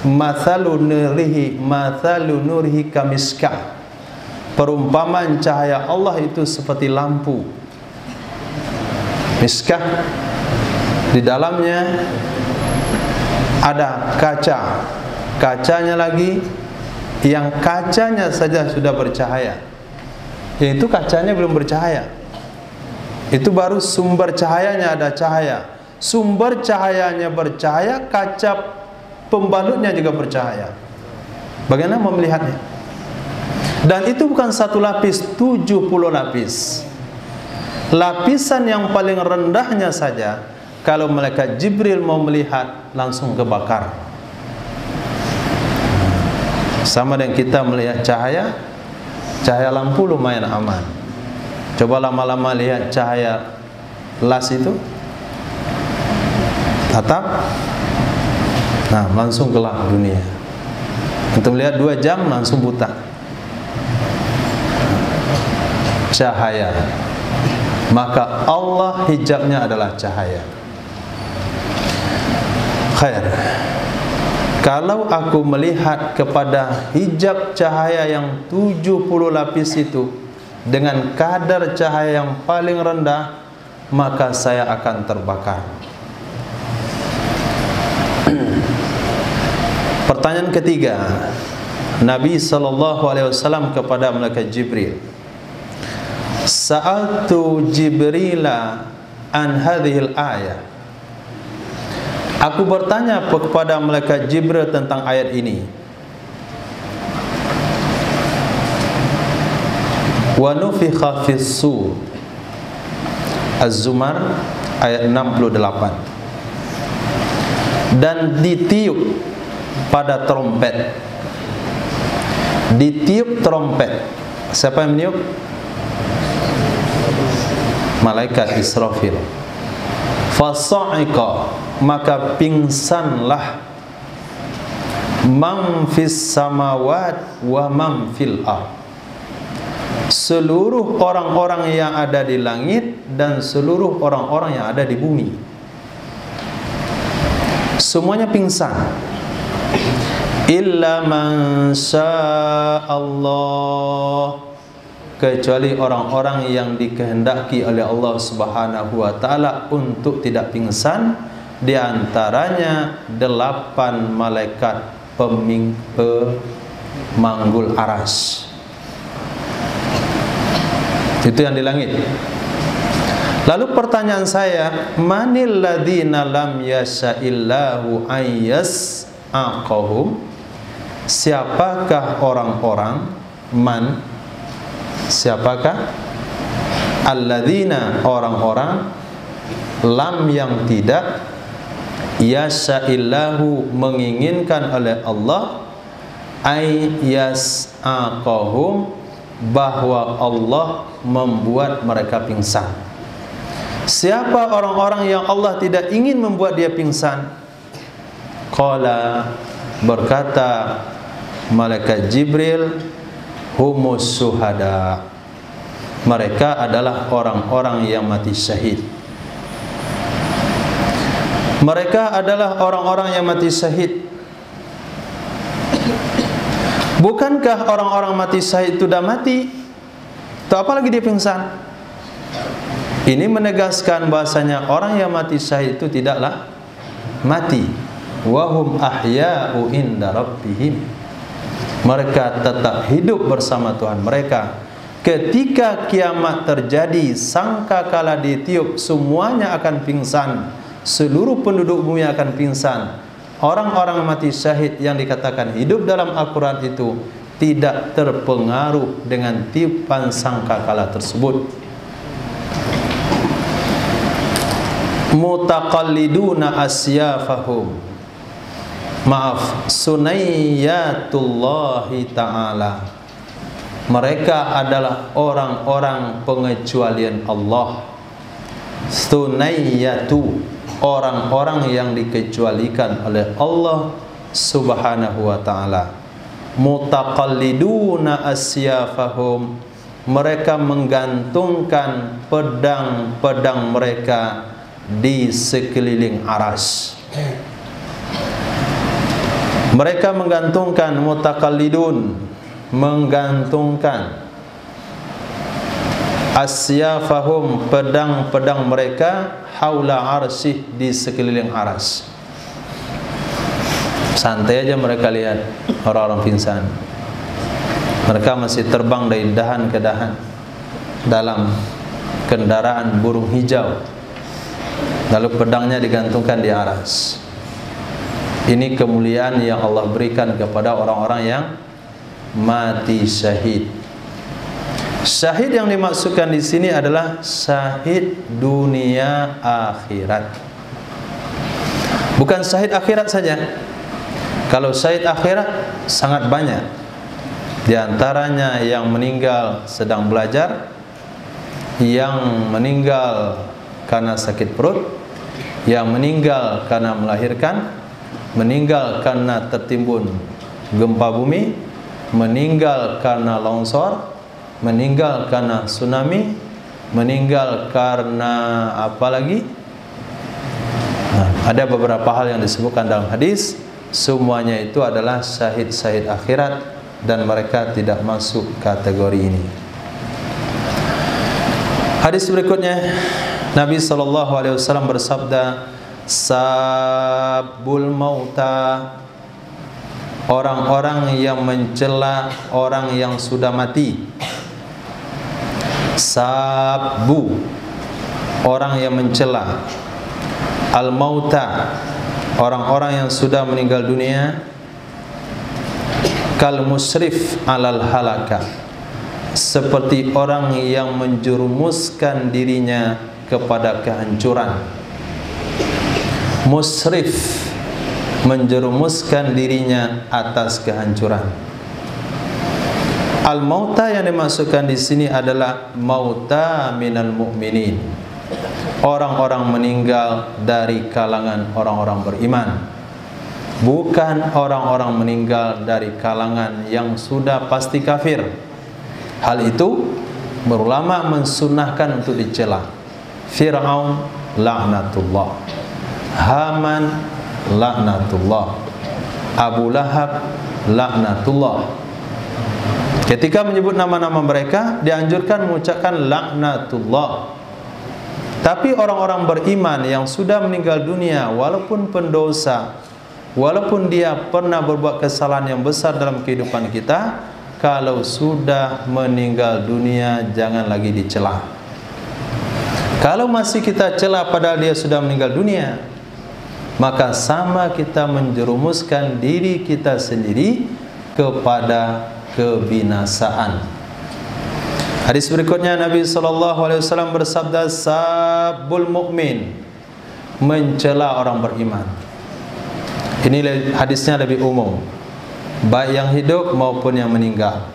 Mathalu nurihi kamiskah. Perumpamaan cahaya Allah itu seperti lampu. Miskah, di dalamnya ada kaca, kacanya lagi, yang kacanya saja sudah bercahaya, yaitu kacanya belum bercahaya. Itu baru sumber cahayanya ada cahaya. Sumber cahayanya bercahaya, kaca pembalutnya juga bercahaya. Bagaimana mau melihatnya? Dan itu bukan satu lapis, 70 lapis. Lapisan yang paling rendahnya saja, kalau malaikat Jibril mau melihat, langsung kebakar. Sama dengan kita melihat cahaya, cahaya lampu lumayan aman. Coba lama-lama lihat cahaya las itu, atap, nah langsung gelap dunia. Untuk melihat 2 jam langsung buta. Cahaya, maka Allah hijabnya adalah cahaya. Khair, kalau aku melihat kepada hijab cahaya yang 70 lapis itu dengan kadar cahaya yang paling rendah, maka saya akan terbakar. Pertanyaan ketiga, Nabi SAW kepada malaikat Jibril, Sa'altu Jibrila an hadhil ayah. Aku bertanya kepada malaikat Jibril tentang ayat ini. Wa nufikha fis sur. Az-Zumar ayat 68. Dan ditiup pada trompet. Ditiup trompet. Siapa yang meniup? Malaikat Israfil. Fasa'iqa, maka pingsanlah man fis samawat wa man fil ard, seluruh orang-orang yang ada di langit dan seluruh orang-orang yang ada di bumi. Semuanya pingsan. Illa man sya'allah, kecuali orang-orang yang dikehendaki oleh Allah Subhanahu wa taala untuk tidak pingsan, di antaranya 8 malaikat pemanggul aras. Itu yang di langit. Lalu pertanyaan saya, manil ladzina lam yasha'illahu ayyas'aqahum? Siapakah orang-orang, man, siapakah? Alladzina, orang-orang, lam yang tidak, yasha'illahu menginginkan oleh Allah, ayyas'aqahum bahwa Allah membuat mereka pingsan. Siapa orang-orang yang Allah tidak ingin membuat dia pingsan? Qala, berkata malaikat Jibril, humus syuhada, mereka adalah orang-orang yang mati syahid. Mereka adalah orang-orang yang mati syahid. Bukankah orang-orang mati syahid itu sudah mati? Itu apalagi dia pingsan? Ini menegaskan bahasanya orang yang mati syahid itu tidaklah mati. Wahum ahya'u inda rabbihim, mereka tetap hidup bersama Tuhan mereka. Ketika kiamat terjadi, sangkakala ditiup, semuanya akan pingsan. Seluruh penduduk bumi akan pingsan. Orang-orang mati syahid yang dikatakan hidup dalam Al-Quran itu tidak terpengaruh dengan tiupan sangkakala tersebut. Mutaqalliduna asyafahum, maaf, sunayyatullahi ta'ala, mereka adalah orang-orang pengecualian Allah. Sunayyatu, orang-orang yang dikecualikan oleh Allah Subhanahu wa ta'ala. Mutaqalliduna asyafahum, mereka menggantungkan pedang-pedang mereka di sekeliling aras. Mereka menggantungkan, mutaqallidun, menggantungkan, asyafahum, pedang-pedang mereka, haula arsy, di sekeliling aras. Santai aja mereka lihat orang-orang pingsan. Mereka masih terbang dari dahan ke dahan dalam kendaraan burung hijau. lalu pedangnya digantungkan di aras. Ini kemuliaan yang Allah berikan kepada orang-orang yang mati syahid. Syahid yang dimaksudkan di sini adalah syahid dunia akhirat. Bukan syahid akhirat saja. Kalau syahid akhirat sangat banyak. Di antaranya yang meninggal sedang belajar, yang meninggal karena sakit perut, yang meninggal karena melahirkan, meninggal karena tertimbun gempa bumi, meninggal karena longsor, meninggal karena tsunami, meninggal karena apa lagi? Ada beberapa hal yang disebutkan dalam hadis. Semuanya itu adalah syahid-syahid akhirat dan mereka tidak masuk kategori ini. Hadis berikutnya, Nabi SAW bersabda, sabul mauta, orang-orang yang mencela orang yang sudah mati. Sabbu, orang yang mencela. Al-mauta, orang-orang yang sudah meninggal dunia. Kal musrif alal halaka, seperti orang yang menjerumuskan dirinya kepada kehancuran. Musrif, menjerumuskan dirinya atas kehancuran. Al-mauta yang dimaksudkan di sini adalah mauta minal mu'minin, orang-orang meninggal dari kalangan orang-orang beriman, bukan orang-orang meninggal dari kalangan yang sudah pasti kafir. Hal itu ulama mensunnahkan untuk dicela. Fir'aun laknatullah, Haman laknatullah, Abu Lahab laknatullah. Ketika menyebut nama-nama mereka, dianjurkan mengucapkan laknatullah. Tapi orang-orang beriman yang sudah meninggal dunia, walaupun pendosa, walaupun dia pernah berbuat kesalahan yang besar dalam kehidupan kita, kalau sudah meninggal dunia jangan lagi dicela. Kalau masih kita cela padahal dia sudah meninggal dunia, maka sama kita menjerumuskan diri kita sendiri kepada kebinasaan. Hadis berikutnya, Nabi SAW bersabda, sabul mu'min, mencela orang beriman. Ini hadisnya lebih umum, baik yang hidup maupun yang meninggal.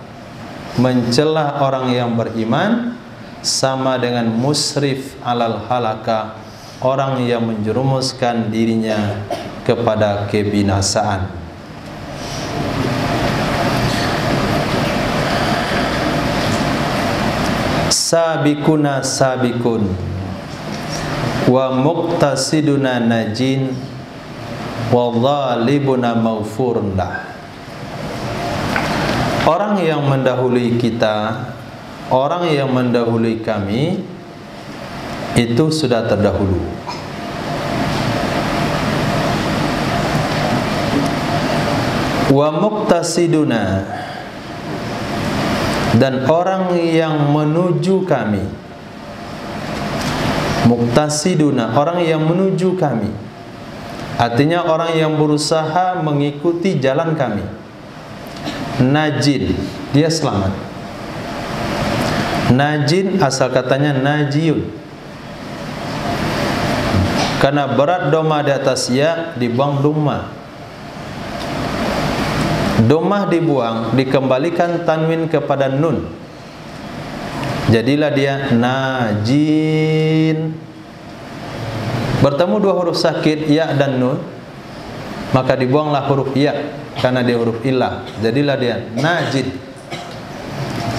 Mencela orang yang beriman sama dengan musrif alal halaka, orang yang menjerumuskan dirinya kepada kebinasaan. Sabikuna sabikun wa muqtasiduna najin wa dhalibuna maghfurun lah. Orang yang mendahului kita, orang yang mendahului kami, itu sudah terdahulu. Wa muqtasiduna, dan orang yang menuju kami. Muqtasiduna, orang yang menuju kami, artinya orang yang berusaha mengikuti jalan kami. Najin, dia selamat. Najin asal katanya najiyun, karena berat doma di atas ya, dibuang doma. Domah dibuang, dikembalikan tanwin kepada nun, jadilah dia najin. Bertemu dua huruf sakit, ya dan nun, maka dibuanglah huruf ya, karena dia huruf illah, jadilah dia najin.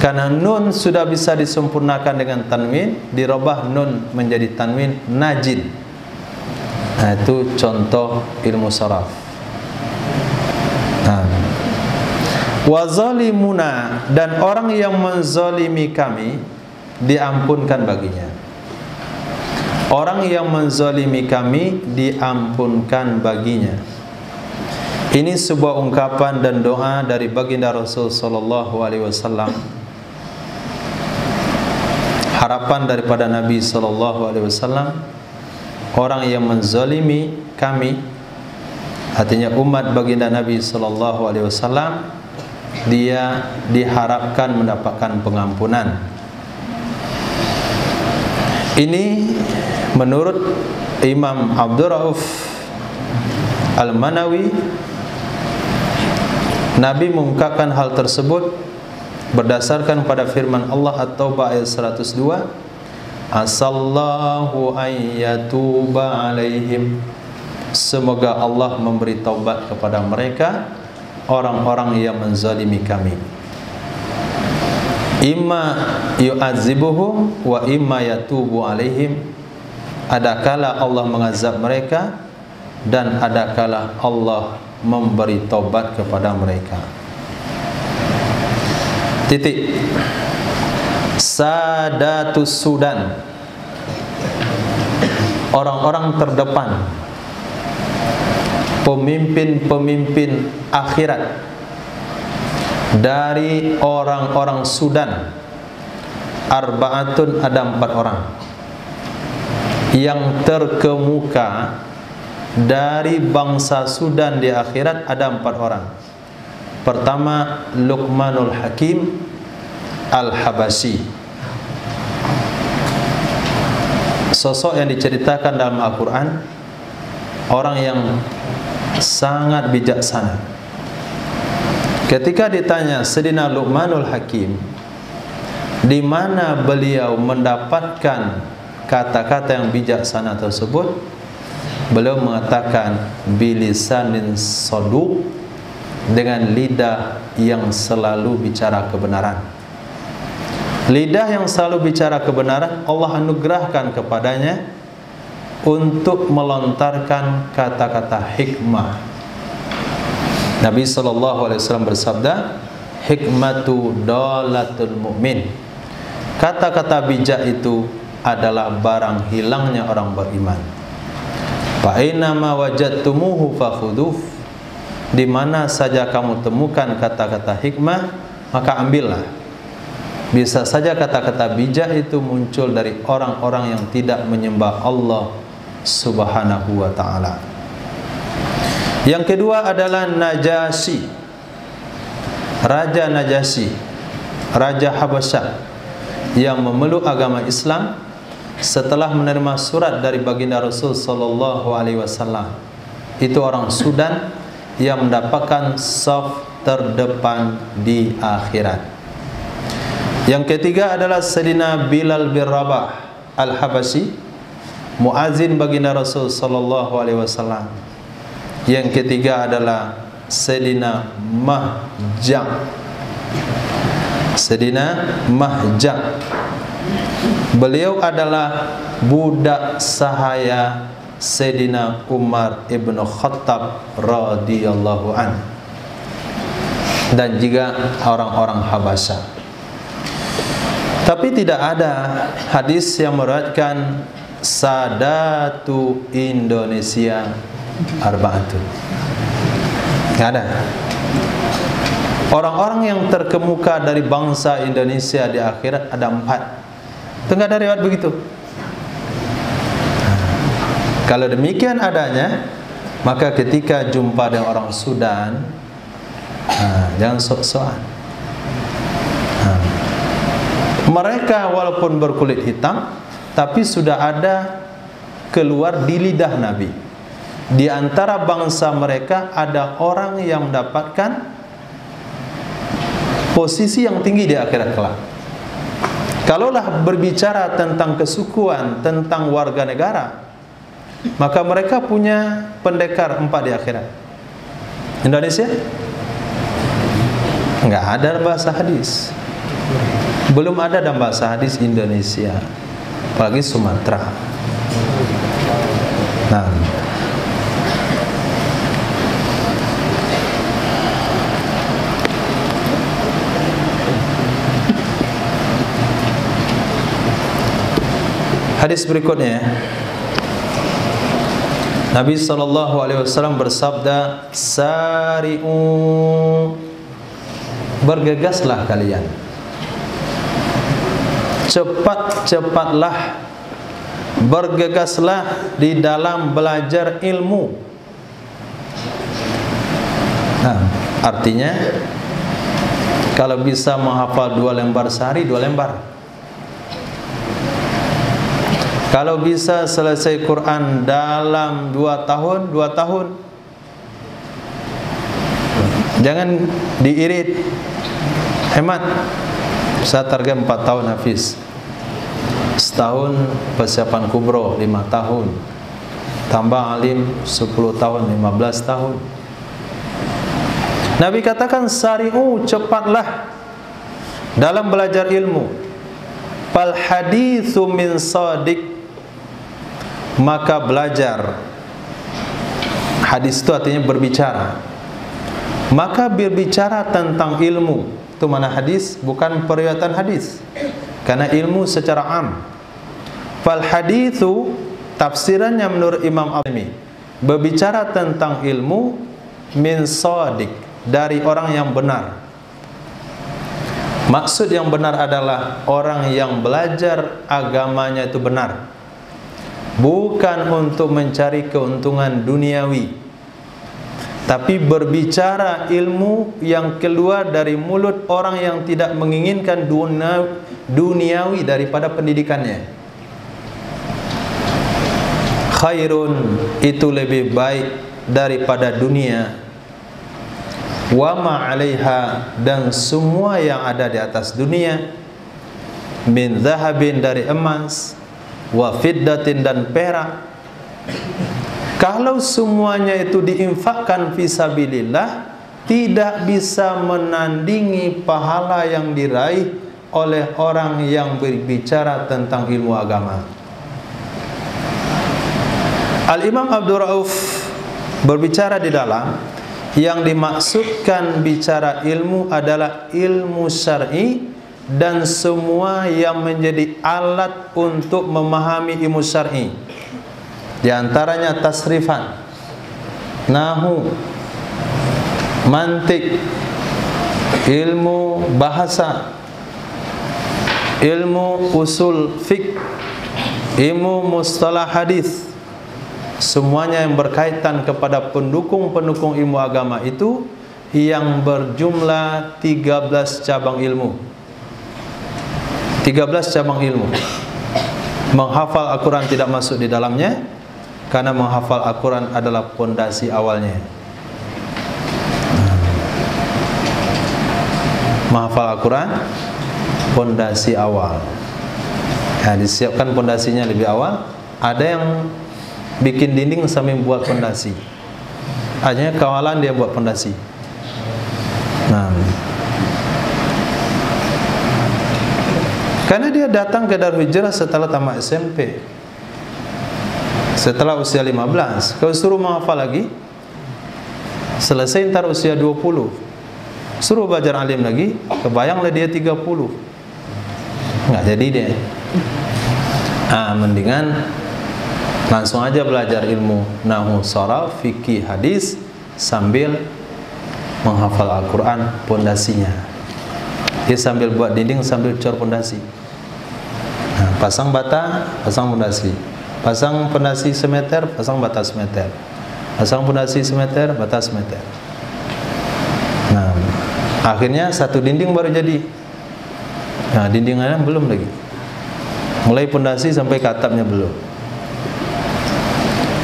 Karena nun sudah bisa disempurnakan dengan tanwin, dirubah nun menjadi tanwin, najin. Nah, itu contoh ilmu saraf. Wa zalimuna, dan orang yang menzalimi kami diampunkan baginya. Orang yang menzalimi kami diampunkan baginya. Ini sebuah ungkapan dan doa dari baginda Rasul sallallahu alaihi wasallam. Harapan daripada Nabi sallallahu alaihi wasallam orang yang menzalimi kami, artinya umat baginda Nabi sallallahu alaihi wasallam, dia diharapkan mendapatkan pengampunan. Ini menurut Imam Abdul Rauf Al-Manawi, Nabi mengungkapkan hal tersebut berdasarkan pada firman Allah At-Taubah ayat 102, asallahu ayyatuba alaihim, semoga Allah memberi taubat kepada mereka orang-orang yang menzalimi kami. Imma yu'adzibuhum wa imma yatubu alaihim, adakala Allah mengazab mereka dan adakala Allah memberi taubat kepada mereka. Titik. Sadatus Sudan, orang-orang terdepan, pemimpin-pemimpin akhirat dari orang-orang Sudan, arba'atun, ada 4 orang yang terkemuka dari bangsa Sudan di akhirat, ada 4 orang. Pertama, Luqmanul Hakim Al-Habasyi, sosok yang diceritakan dalam Al-Quran, orang yang sangat bijaksana. Ketika ditanya Sayyidina Luqmanul Hakim di mana beliau mendapatkan kata-kata yang bijaksana tersebut, beliau mengatakan bilisanin saduq, dengan lidah yang selalu bicara kebenaran. Lidah yang selalu bicara kebenaran Allah anugerahkan kepadanya untuk melontarkan kata-kata hikmah. Nabi SAW bersabda, hikmatu dalatul mu'min, kata-kata bijak itu adalah barang hilangnya orang beriman. Fa inama wajadtumuhu fakhudhuh, di mana saja kamu temukan kata-kata hikmah, maka ambillah. Bisa saja kata-kata bijak itu muncul dari orang-orang yang tidak menyembah Allah Subhanahu wa ta'ala. Yang kedua adalah Najasyi, Raja Najasyi, Raja Habasyah, yang memeluk agama Islam setelah menerima surat dari baginda Rasul sallallahu alaihi wasallam. Itu orang Sudan yang mendapatkan saf terdepan di akhirat. Yang ketiga adalah Sayyidina Bilal bin Rabah Al-Habasyi, muazin baginda Rasul sallallahu alaihi wasallam. Yang ketiga adalah Sayyidina Mahjah. Sayyidina Mahjah, beliau adalah budak sahaya Sayyidina Umar ibn Khattab radhiyallahu an, dan juga orang-orang Habasyah. Tapi tidak ada hadis yang meriwayatkan Sadatu Indonesia Arba'atun. Tidak ada. Orang-orang yang terkemuka dari bangsa Indonesia di akhirat ada 4. Tidak ada riwayat begitu. Kalau demikian adanya, maka ketika jumpa dengan orang Sudan, jangan sok-sokan. Mereka walaupun berkulit hitam, tapi sudah ada keluar di lidah Nabi. Di antara bangsa mereka ada orang yang mendapatkan posisi yang tinggi di akhirat kelak. Kalaulah berbicara tentang kesukuan, tentang warga negara, maka mereka punya pendekar 4 di akhirat. Indonesia enggak ada bahasa hadis. Belum ada dalam bahasa hadis Indonesia, apalagi Sumatera. Nah, hadis berikutnya, Nabi SAW bersabda, sari'u, bergegaslah kalian, cepat-cepatlah bergegaslah di dalam belajar ilmu. Nah, artinya kalau bisa menghafal 2 lembar sehari, 2 lembar. Kalau bisa selesai Quran dalam 2 tahun, 2 tahun. Jangan diirit, hemat. Saya target 4 tahun hafiz. Setahun persiapan kubro, 5 tahun. Tambah alim 10 tahun, 15 tahun. Nabi katakan sari'u, cepatlah dalam belajar ilmu. Fal haditsu min shadiq, maka belajar. Hadis itu artinya berbicara. Maka berbicara tentang ilmu. Itu mana hadis? Bukan periwayatan hadis. Karena ilmu secara am. Fal haditsu, tafsirannya menurut Imam Al-Albani, berbicara tentang ilmu min shadiq, dari orang yang benar. Maksud yang benar adalah orang yang belajar agamanya itu benar, bukan untuk mencari keuntungan duniawi, tapi berbicara ilmu yang keluar dari mulut orang yang tidak menginginkan duniawi daripada pendidikannya. Khairun, itu lebih baik daripada dunia. Wa ma 'alaiha, dan semua yang ada di atas dunia, min zahabin, dari emas, wa fiddatin, dan perak. Kalau semuanya itu diinfakkan fisabilillah, tidak bisa menandingi pahala yang diraih oleh orang yang berbicara tentang ilmu agama. Al-Imam Abdul Rauf berbicara di dalam, yang dimaksudkan bicara ilmu adalah ilmu syar'i dan semua yang menjadi alat untuk memahami ilmu syar'i. Di antaranya tasrifan, nahu, mantik, ilmu bahasa, ilmu usul fiqh, ilmu mustalah hadis. Semuanya yang berkaitan kepada pendukung-pendukung ilmu agama itu, yang berjumlah 13 cabang ilmu. 13 cabang ilmu. Menghafal Al-Quran tidak masuk di dalamnya, karena menghafal Al-Quran adalah pondasi awalnya. Menghafal Al-Quran pondasi awal. Nah, disiapkan pondasinya lebih awal. Ada yang bikin dinding sambil buat pondasi. Akhirnya kawalan dia buat pondasi. Nah, karena dia datang ke Darul Hijrah setelah tamat SMP, setelah usia 15. Kalau suruh menghafal lagi, selesai ntar usia 20. Suruh belajar alim lagi, kebayanglah dia 30. Nggak jadi dia. Mendingan langsung aja belajar ilmu nahwu, sharaf, fikih, hadis sambil menghafal Al-Quran pondasinya. Dia sambil buat dinding sambil cor pondasi. Nah, pasang bata, pasang pondasi. Pasang pondasi semeter, pasang bata semeter. Pasang pondasi semeter, bata semeter. Nah, akhirnya satu dinding baru jadi. Nah, dindingnya belum lagi. Mulai pondasi sampai ke atapnya belum.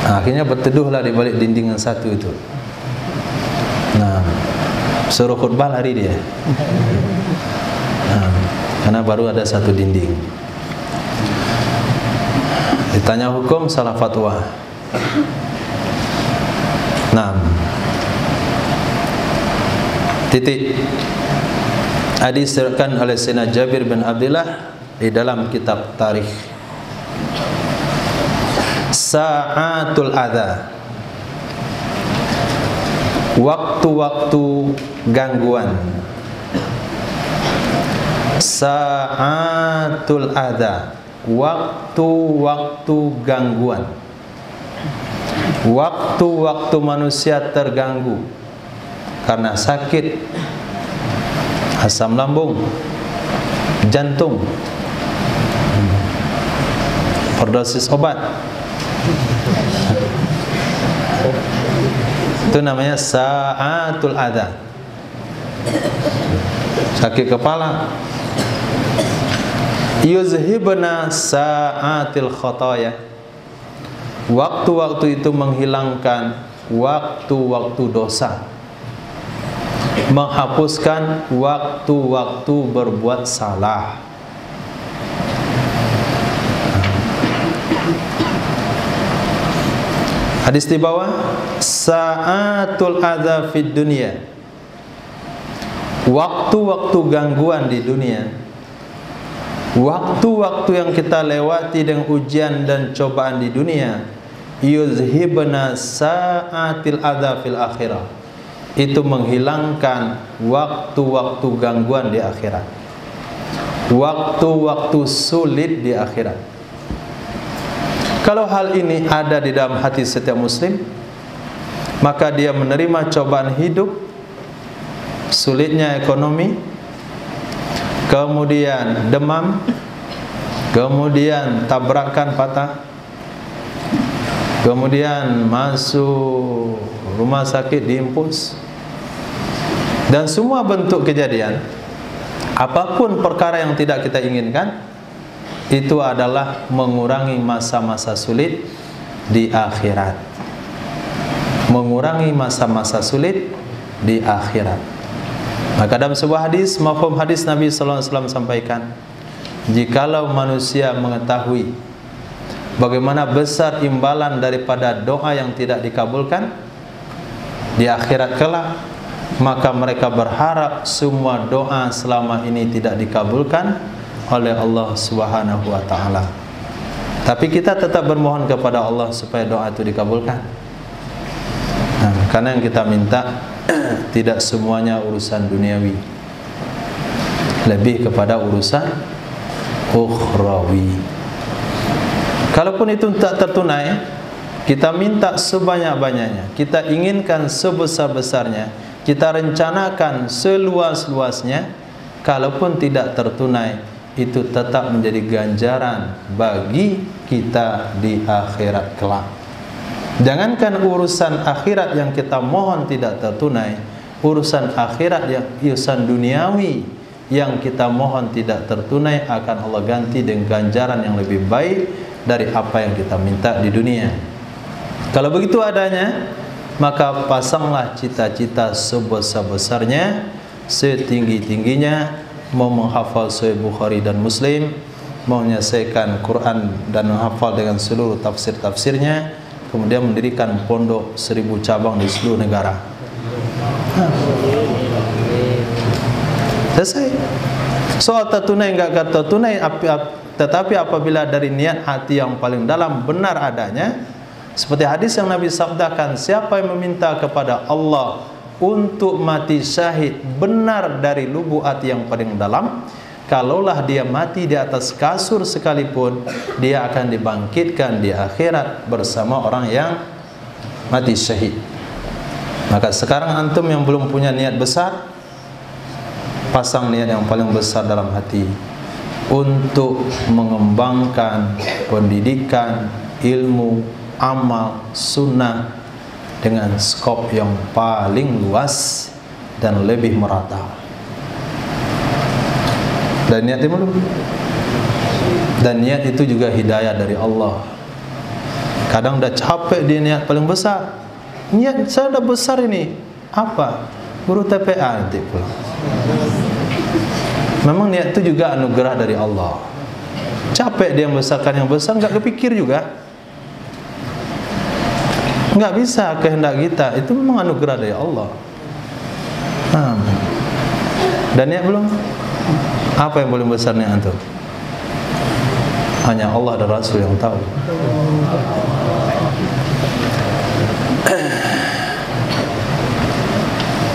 Nah, akhirnya berteduhlah di balik dinding yang satu itu. Nah, suruh khutbah lari dia. Nah, karena baru ada satu dinding. Ditanya hukum, salah fatwa. Nah, titik. Hadis diriwayatkan oleh Sayyidina Jabir bin Abdullah di dalam kitab Tarikh. Sa'atul adha, waktu-waktu gangguan. Sa'atul adha, waktu-waktu gangguan. Waktu-waktu manusia terganggu karena sakit, asam lambung, jantung, overdosis obat. Itu namanya sa'atul adha. Sakit kepala. Yuzhibna sa'atil khataya. Waktu-waktu itu menghilangkan waktu-waktu dosa, menghapuskan waktu-waktu berbuat salah. Hadis di bawah, sa'atul adza fid dunya, waktu-waktu gangguan di dunia, waktu-waktu yang kita lewati dengan ujian dan cobaan di dunia, yuzhibna sa'atil adza fil akhirah, itu menghilangkan waktu-waktu gangguan di akhirat, waktu-waktu sulit di akhirat. Kalau hal ini ada di dalam hati setiap muslim, maka dia menerima cobaan hidup, sulitnya ekonomi, kemudian demam, kemudian tabrakan patah, kemudian masuk rumah sakit diimpus, dan semua bentuk kejadian, apapun perkara yang tidak kita inginkan, itu adalah mengurangi masa-masa sulit di akhirat. Mengurangi masa-masa sulit di akhirat. Maka dalam sebuah hadis, mafhum hadis Nabi sallallahu alaihi wasallam sampaikan, jikalau manusia mengetahui bagaimana besar imbalan daripada doa yang tidak dikabulkan di akhirat kelak, maka mereka berharap semua doa selama ini tidak dikabulkan oleh Allah Subhanahu wa taala. Tapi kita tetap bermohon kepada Allah supaya doa itu dikabulkan. Karena yang kita minta tidak semuanya urusan duniawi, lebih kepada urusan ukhrawi. Kalaupun itu tak tertunai, kita minta sebanyak-banyaknya, kita inginkan sebesar-besarnya, kita rencanakan seluas-luasnya, kalaupun tidak tertunai, itu tetap menjadi ganjaran bagi kita di akhirat kelak. Jangankan urusan akhirat yang kita mohon tidak tertunai, urusan akhirat yang urusan duniawi yang kita mohon tidak tertunai akan Allah ganti dengan ganjaran yang lebih baik dari apa yang kita minta di dunia. Kalau begitu adanya, maka pasanglah cita-cita sebesar-besarnya, setinggi-tingginya, mau menghafal Sahih Bukhari dan Muslim, mau menyelesaikan Quran dan menghafal dengan seluruh tafsir-tafsirnya, kemudian mendirikan pondok 1000 cabang di seluruh negara. Selesai. Soal tertunai enggak tertunai, tetapi apabila dari niat hati yang paling dalam benar adanya, seperti hadis yang Nabi sabdakan, siapa yang meminta kepada Allah untuk mati syahid benar dari lubuk hati yang paling dalam, kalaulah dia mati di atas kasur sekalipun, dia akan dibangkitkan di akhirat bersama orang yang mati syahid. Maka sekarang antum yang belum punya niat besar, pasang niat yang paling besar dalam hati untuk mengembangkan pendidikan, ilmu, amal, sunnah dengan skop yang paling luas dan lebih merata. Dan niat itu belum. Dan niat itu juga hidayah dari Allah. Kadang dah capek dia niat paling besar. Niat saya dah besar ini. Apa? Guru TPA nanti pula. Memang niat itu juga anugerah dari Allah. Capek dia membesarkan yang besar, enggak kepikir juga. Enggak bisa kehendak kita, itu memang anugerah dari Allah. Dan niat belum? Apa yang paling besar niat itu? Hanya Allah dan Rasul yang tahu.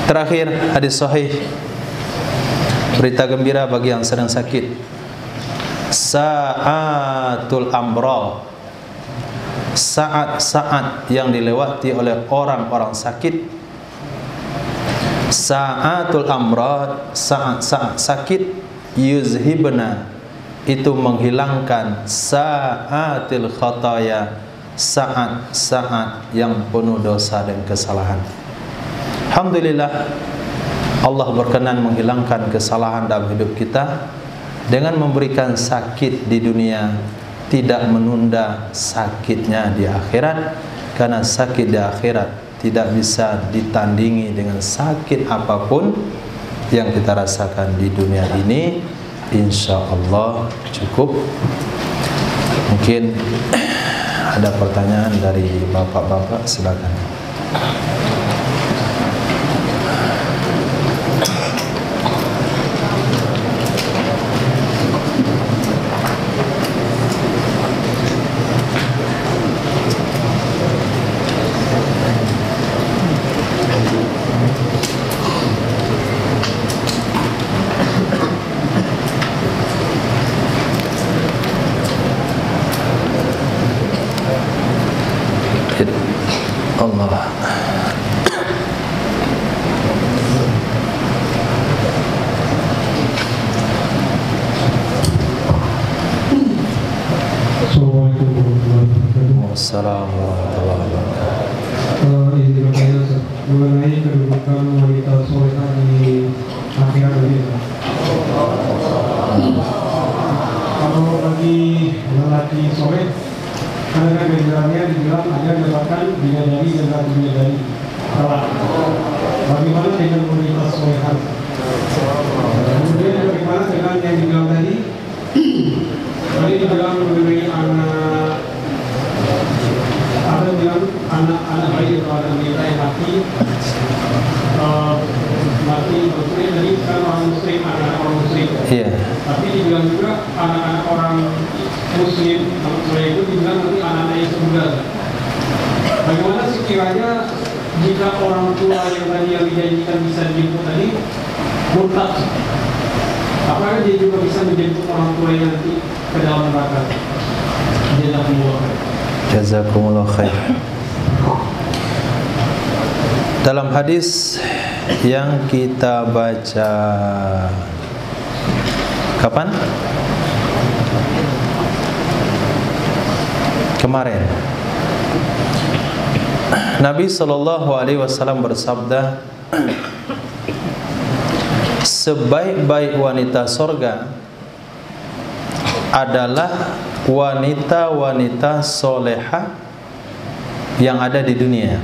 Terakhir, hadis sahih, berita gembira bagi yang sedang sakit. Sa'atul amra, saat-saat yang dilewati oleh orang-orang sakit. Sa'atul amrad, saat-saat sakit, yuzhibna itu menghilangkan sa'atil khataya, saat-saat yang penuh dosa dan kesalahan. Alhamdulillah, Allah berkenan menghilangkan kesalahan dalam hidup kita dengan memberikan sakit di dunia, tidak menunda sakitnya di akhirat, karena sakit di akhirat tidak bisa ditandingi dengan sakit apapun yang kita rasakan di dunia ini. Insya Allah cukup. Mungkin ada pertanyaan dari bapak-bapak, silakan. Allah. Assalamualaikum warahmatullahi wabarakatuh. Wassalamualaikum warahmatullahi wabarakatuh. Ini bertanya mengenai kedudukan wanita solehah di akhirat ini. Kalau bagi lelaki soleh, kadang-kadang gejalanya dibilang ada dapatkan bidadari dan ratu bidadari. Bagaimana dengan wanita solehah? Kemudian bagaimana dengan yang dibilang tadi? Tadi dibilang mengenai anak, ada bilang anak bayi atau anak wanita yang mati muslim, jadi kan orang muslim, anak orang muslim. Iya. Tapi dibilang juga anak-anak orang muslim, saya itu dibilang nanti anak-anak yang semuda. Bagaimana sekiranya jika orang tua yang tadi yang dijanjikan bisa dijemput tadi murtad, apakah dia juga bisa menjemput orang tua yang nanti ke dalam neraka? Jazakumullah khair. Dalam hadis yang kita baca kapan? Kemarin. Nabi SAW bersabda, sebaik-baik wanita sorga adalah wanita-wanita solehah yang ada di dunia.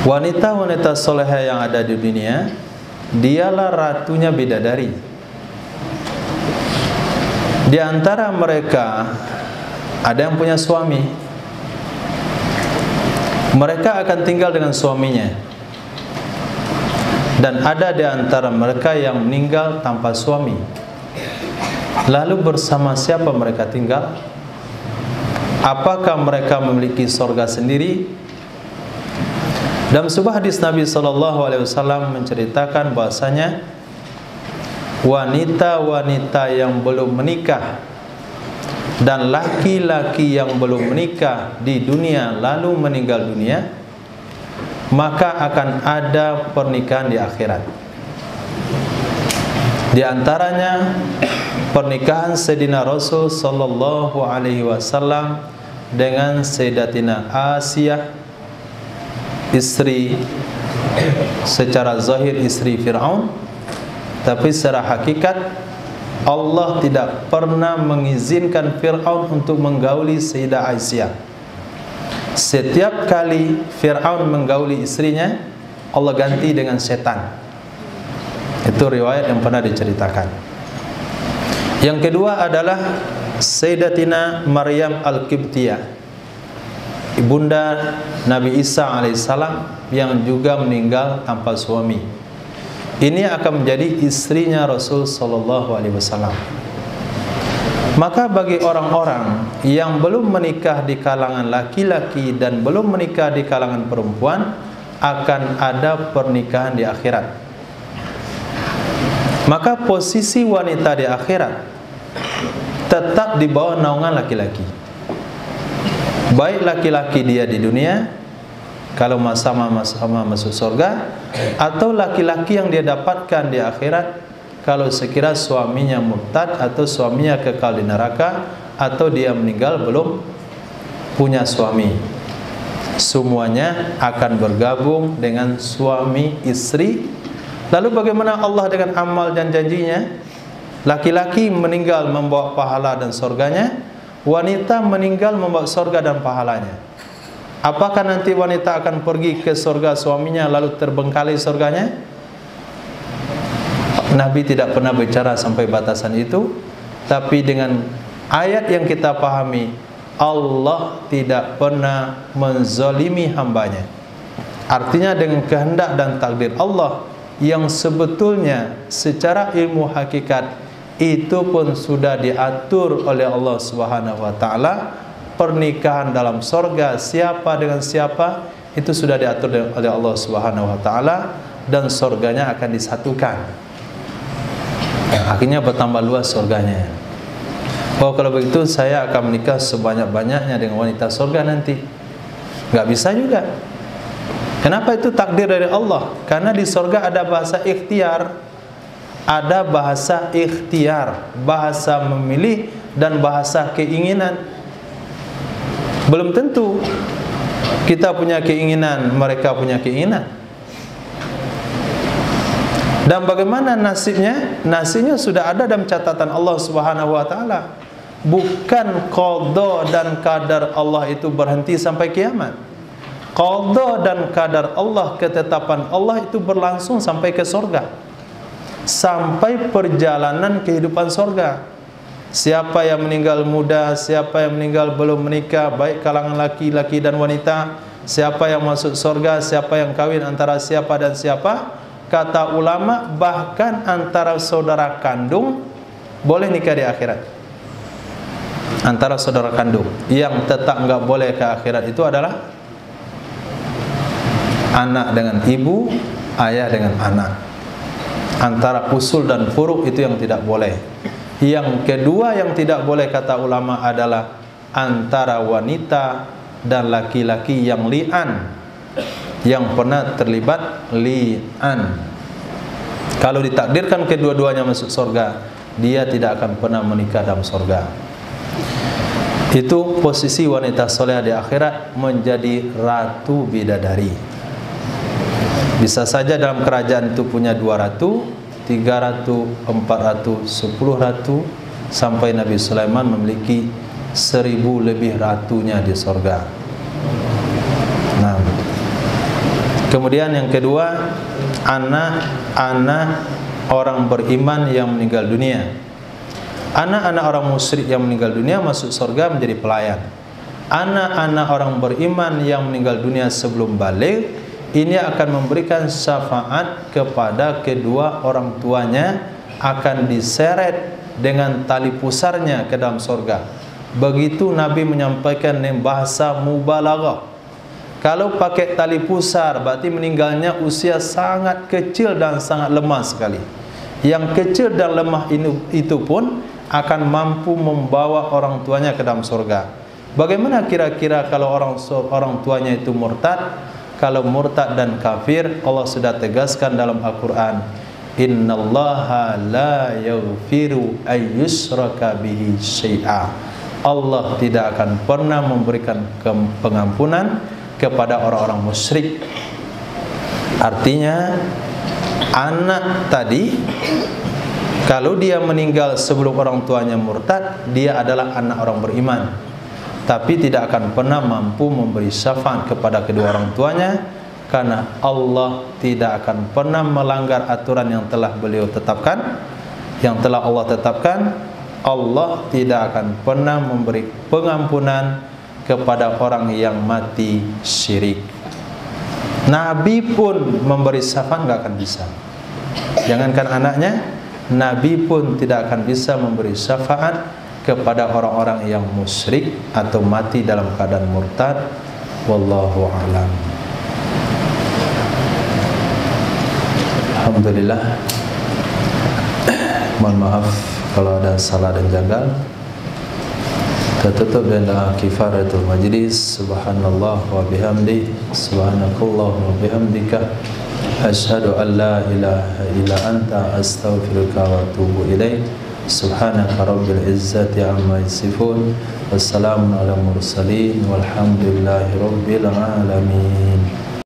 Wanita-wanita solehah yang ada di dunia, dialah ratunya bidadari. Di antara mereka ada yang punya suami, mereka akan tinggal dengan suaminya. Dan ada di antara mereka yang meninggal tanpa suami. Lalu bersama siapa mereka tinggal? Apakah mereka memiliki surga sendiri? Dalam sebuah hadis Nabi SAW menceritakan bahasanya wanita-wanita yang belum menikah dan laki-laki yang belum menikah di dunia lalu meninggal dunia, maka akan ada pernikahan di akhirat. Di antaranya pernikahan Sayyidina Rasul sallallahu alaihi wasallam dengan Sayyidatina Asiyah, istri secara zahir istri Fir'aun, tapi secara hakikat Allah tidak pernah mengizinkan Fir'aun untuk menggauli Sayyidah Aisyah. Setiap kali Fir'aun menggauli istrinya, Allah ganti dengan setan. Itu riwayat yang pernah diceritakan. Yang kedua adalah Sayyidatina Maryam Al-Qibtiyah, ibunda Nabi Isa alaihissalam yang juga meninggal tanpa suami. Ini akan menjadi istrinya Rasul sallallahu alaihi wasallam. Maka bagi orang-orang yang belum menikah di kalangan laki-laki dan belum menikah di kalangan perempuan, akan ada pernikahan di akhirat. Maka posisi wanita di akhirat tetap di bawah naungan laki-laki. Baik laki-laki dia di dunia, kalau sama-sama masuk surga, atau laki-laki yang dia dapatkan di akhirat kalau sekira suaminya murtad atau suaminya kekal di neraka atau dia meninggal belum punya suami. Semuanya akan bergabung dengan suami istri. Lalu bagaimana Allah dengan amal dan janjinya? Laki-laki meninggal membawa pahala dan surganya, wanita meninggal membawa surga dan pahalanya. Apakah nanti wanita akan pergi ke surga suaminya lalu terbengkalai surganya? Nabi tidak pernah bicara sampai batasan itu. Tapi dengan ayat yang kita pahami, Allah tidak pernah menzalimi hambanya. Artinya dengan kehendak dan takdir Allah yang sebetulnya secara ilmu hakikat itu pun sudah diatur oleh Allah Subhanahu wa taala. Pernikahan dalam surga siapa dengan siapa itu sudah diatur oleh Allah Subhanahu wa taala, dan surganya akan disatukan. Akhirnya bertambah luas surganya. Oh, kalau begitu saya akan menikah sebanyak-banyaknya dengan wanita surga nanti. Enggak bisa juga. Kenapa? Itu takdir dari Allah. Karena di surga ada bahasa ikhtiar. Ada bahasa ikhtiar, bahasa memilih dan bahasa keinginan. Belum tentu kita punya keinginan, mereka punya keinginan. Dan bagaimana nasibnya? Nasibnya sudah ada dalam catatan Allah Subhanahu wa taala. Bukan qada dan qadar Allah itu berhenti sampai kiamat. Qada dan qadar Allah, ketetapan Allah itu berlangsung sampai ke surga. Sampai perjalanan kehidupan surga. Siapa yang meninggal muda, siapa yang meninggal belum menikah, baik kalangan laki-laki dan wanita, siapa yang masuk surga, siapa yang kawin antara siapa dan siapa. Kata ulama, bahkan antara saudara kandung boleh nikah di akhirat. Antara saudara kandung. Yang tetap enggak boleh ke akhirat itu adalah anak dengan ibu, ayah dengan anak. Antara usul dan furu itu yang tidak boleh. Yang kedua yang tidak boleh kata ulama adalah antara wanita dan laki-laki yang li'an, yang pernah terlibat li'an. Kalau ditakdirkan kedua-duanya masuk surga, dia tidak akan pernah menikah dalam surga. Itu posisi wanita soleh di akhirat, menjadi ratu bidadari. Bisa saja dalam kerajaan itu punya 2 ratu, 3 ratu, 4 ratu, 10 ratu, sampai Nabi Sulaiman memiliki 1000 lebih ratunya di surga. Nah, kemudian yang kedua, anak-anak orang beriman yang meninggal dunia. Anak-anak orang musyrik yang meninggal dunia masuk surga menjadi pelayan. Anak-anak orang beriman yang meninggal dunia sebelum baligh, ini akan memberikan syafaat kepada kedua orang tuanya, akan diseret dengan tali pusarnya ke dalam surga. Begitu Nabi menyampaikan dengan bahasa mubalaghah. Kalau pakai tali pusar berarti meninggalnya usia sangat kecil dan sangat lemah sekali. Yang kecil dan lemah itu pun akan mampu membawa orang tuanya ke dalam surga. Bagaimana kira-kira kalau orang tuanya itu murtad? Kalau murtad dan kafir, Allah sudah tegaskan dalam Al-Quran, innallaha la yaghfiru ayyushraka bihi syai'a. Allah tidak akan pernah memberikan pengampunan kepada orang-orang musyrik. Artinya anak tadi, kalau dia meninggal sebelum orang tuanya murtad, dia adalah anak orang beriman, tapi tidak akan pernah mampu memberi syafaat kepada kedua orang tuanya, karena Allah tidak akan pernah melanggar aturan yang telah beliau tetapkan, yang telah Allah tetapkan. Allah tidak akan pernah memberi pengampunan kepada orang yang mati syirik. Nabi pun memberi syafaat nggak akan bisa. Jangankan anaknya, Nabi pun tidak akan bisa memberi syafaat kepada orang-orang yang musyrik atau mati dalam keadaan murtad. Wallahu a'lam. Alhamdulillah. Mohon maaf kalau ada salah dan janggal. Kita tutup dengan kifaratul majlis. Subhanallah wa bihamdi, subhanakallah wa bihamdika, Asyhadu an la ilaha illa anta astaghfiruka wa atubu ilaik. Subhanaka rabbil izzati amma yasifun. Wassalamun ala mursalin walhamdulillahi rabbil alamin.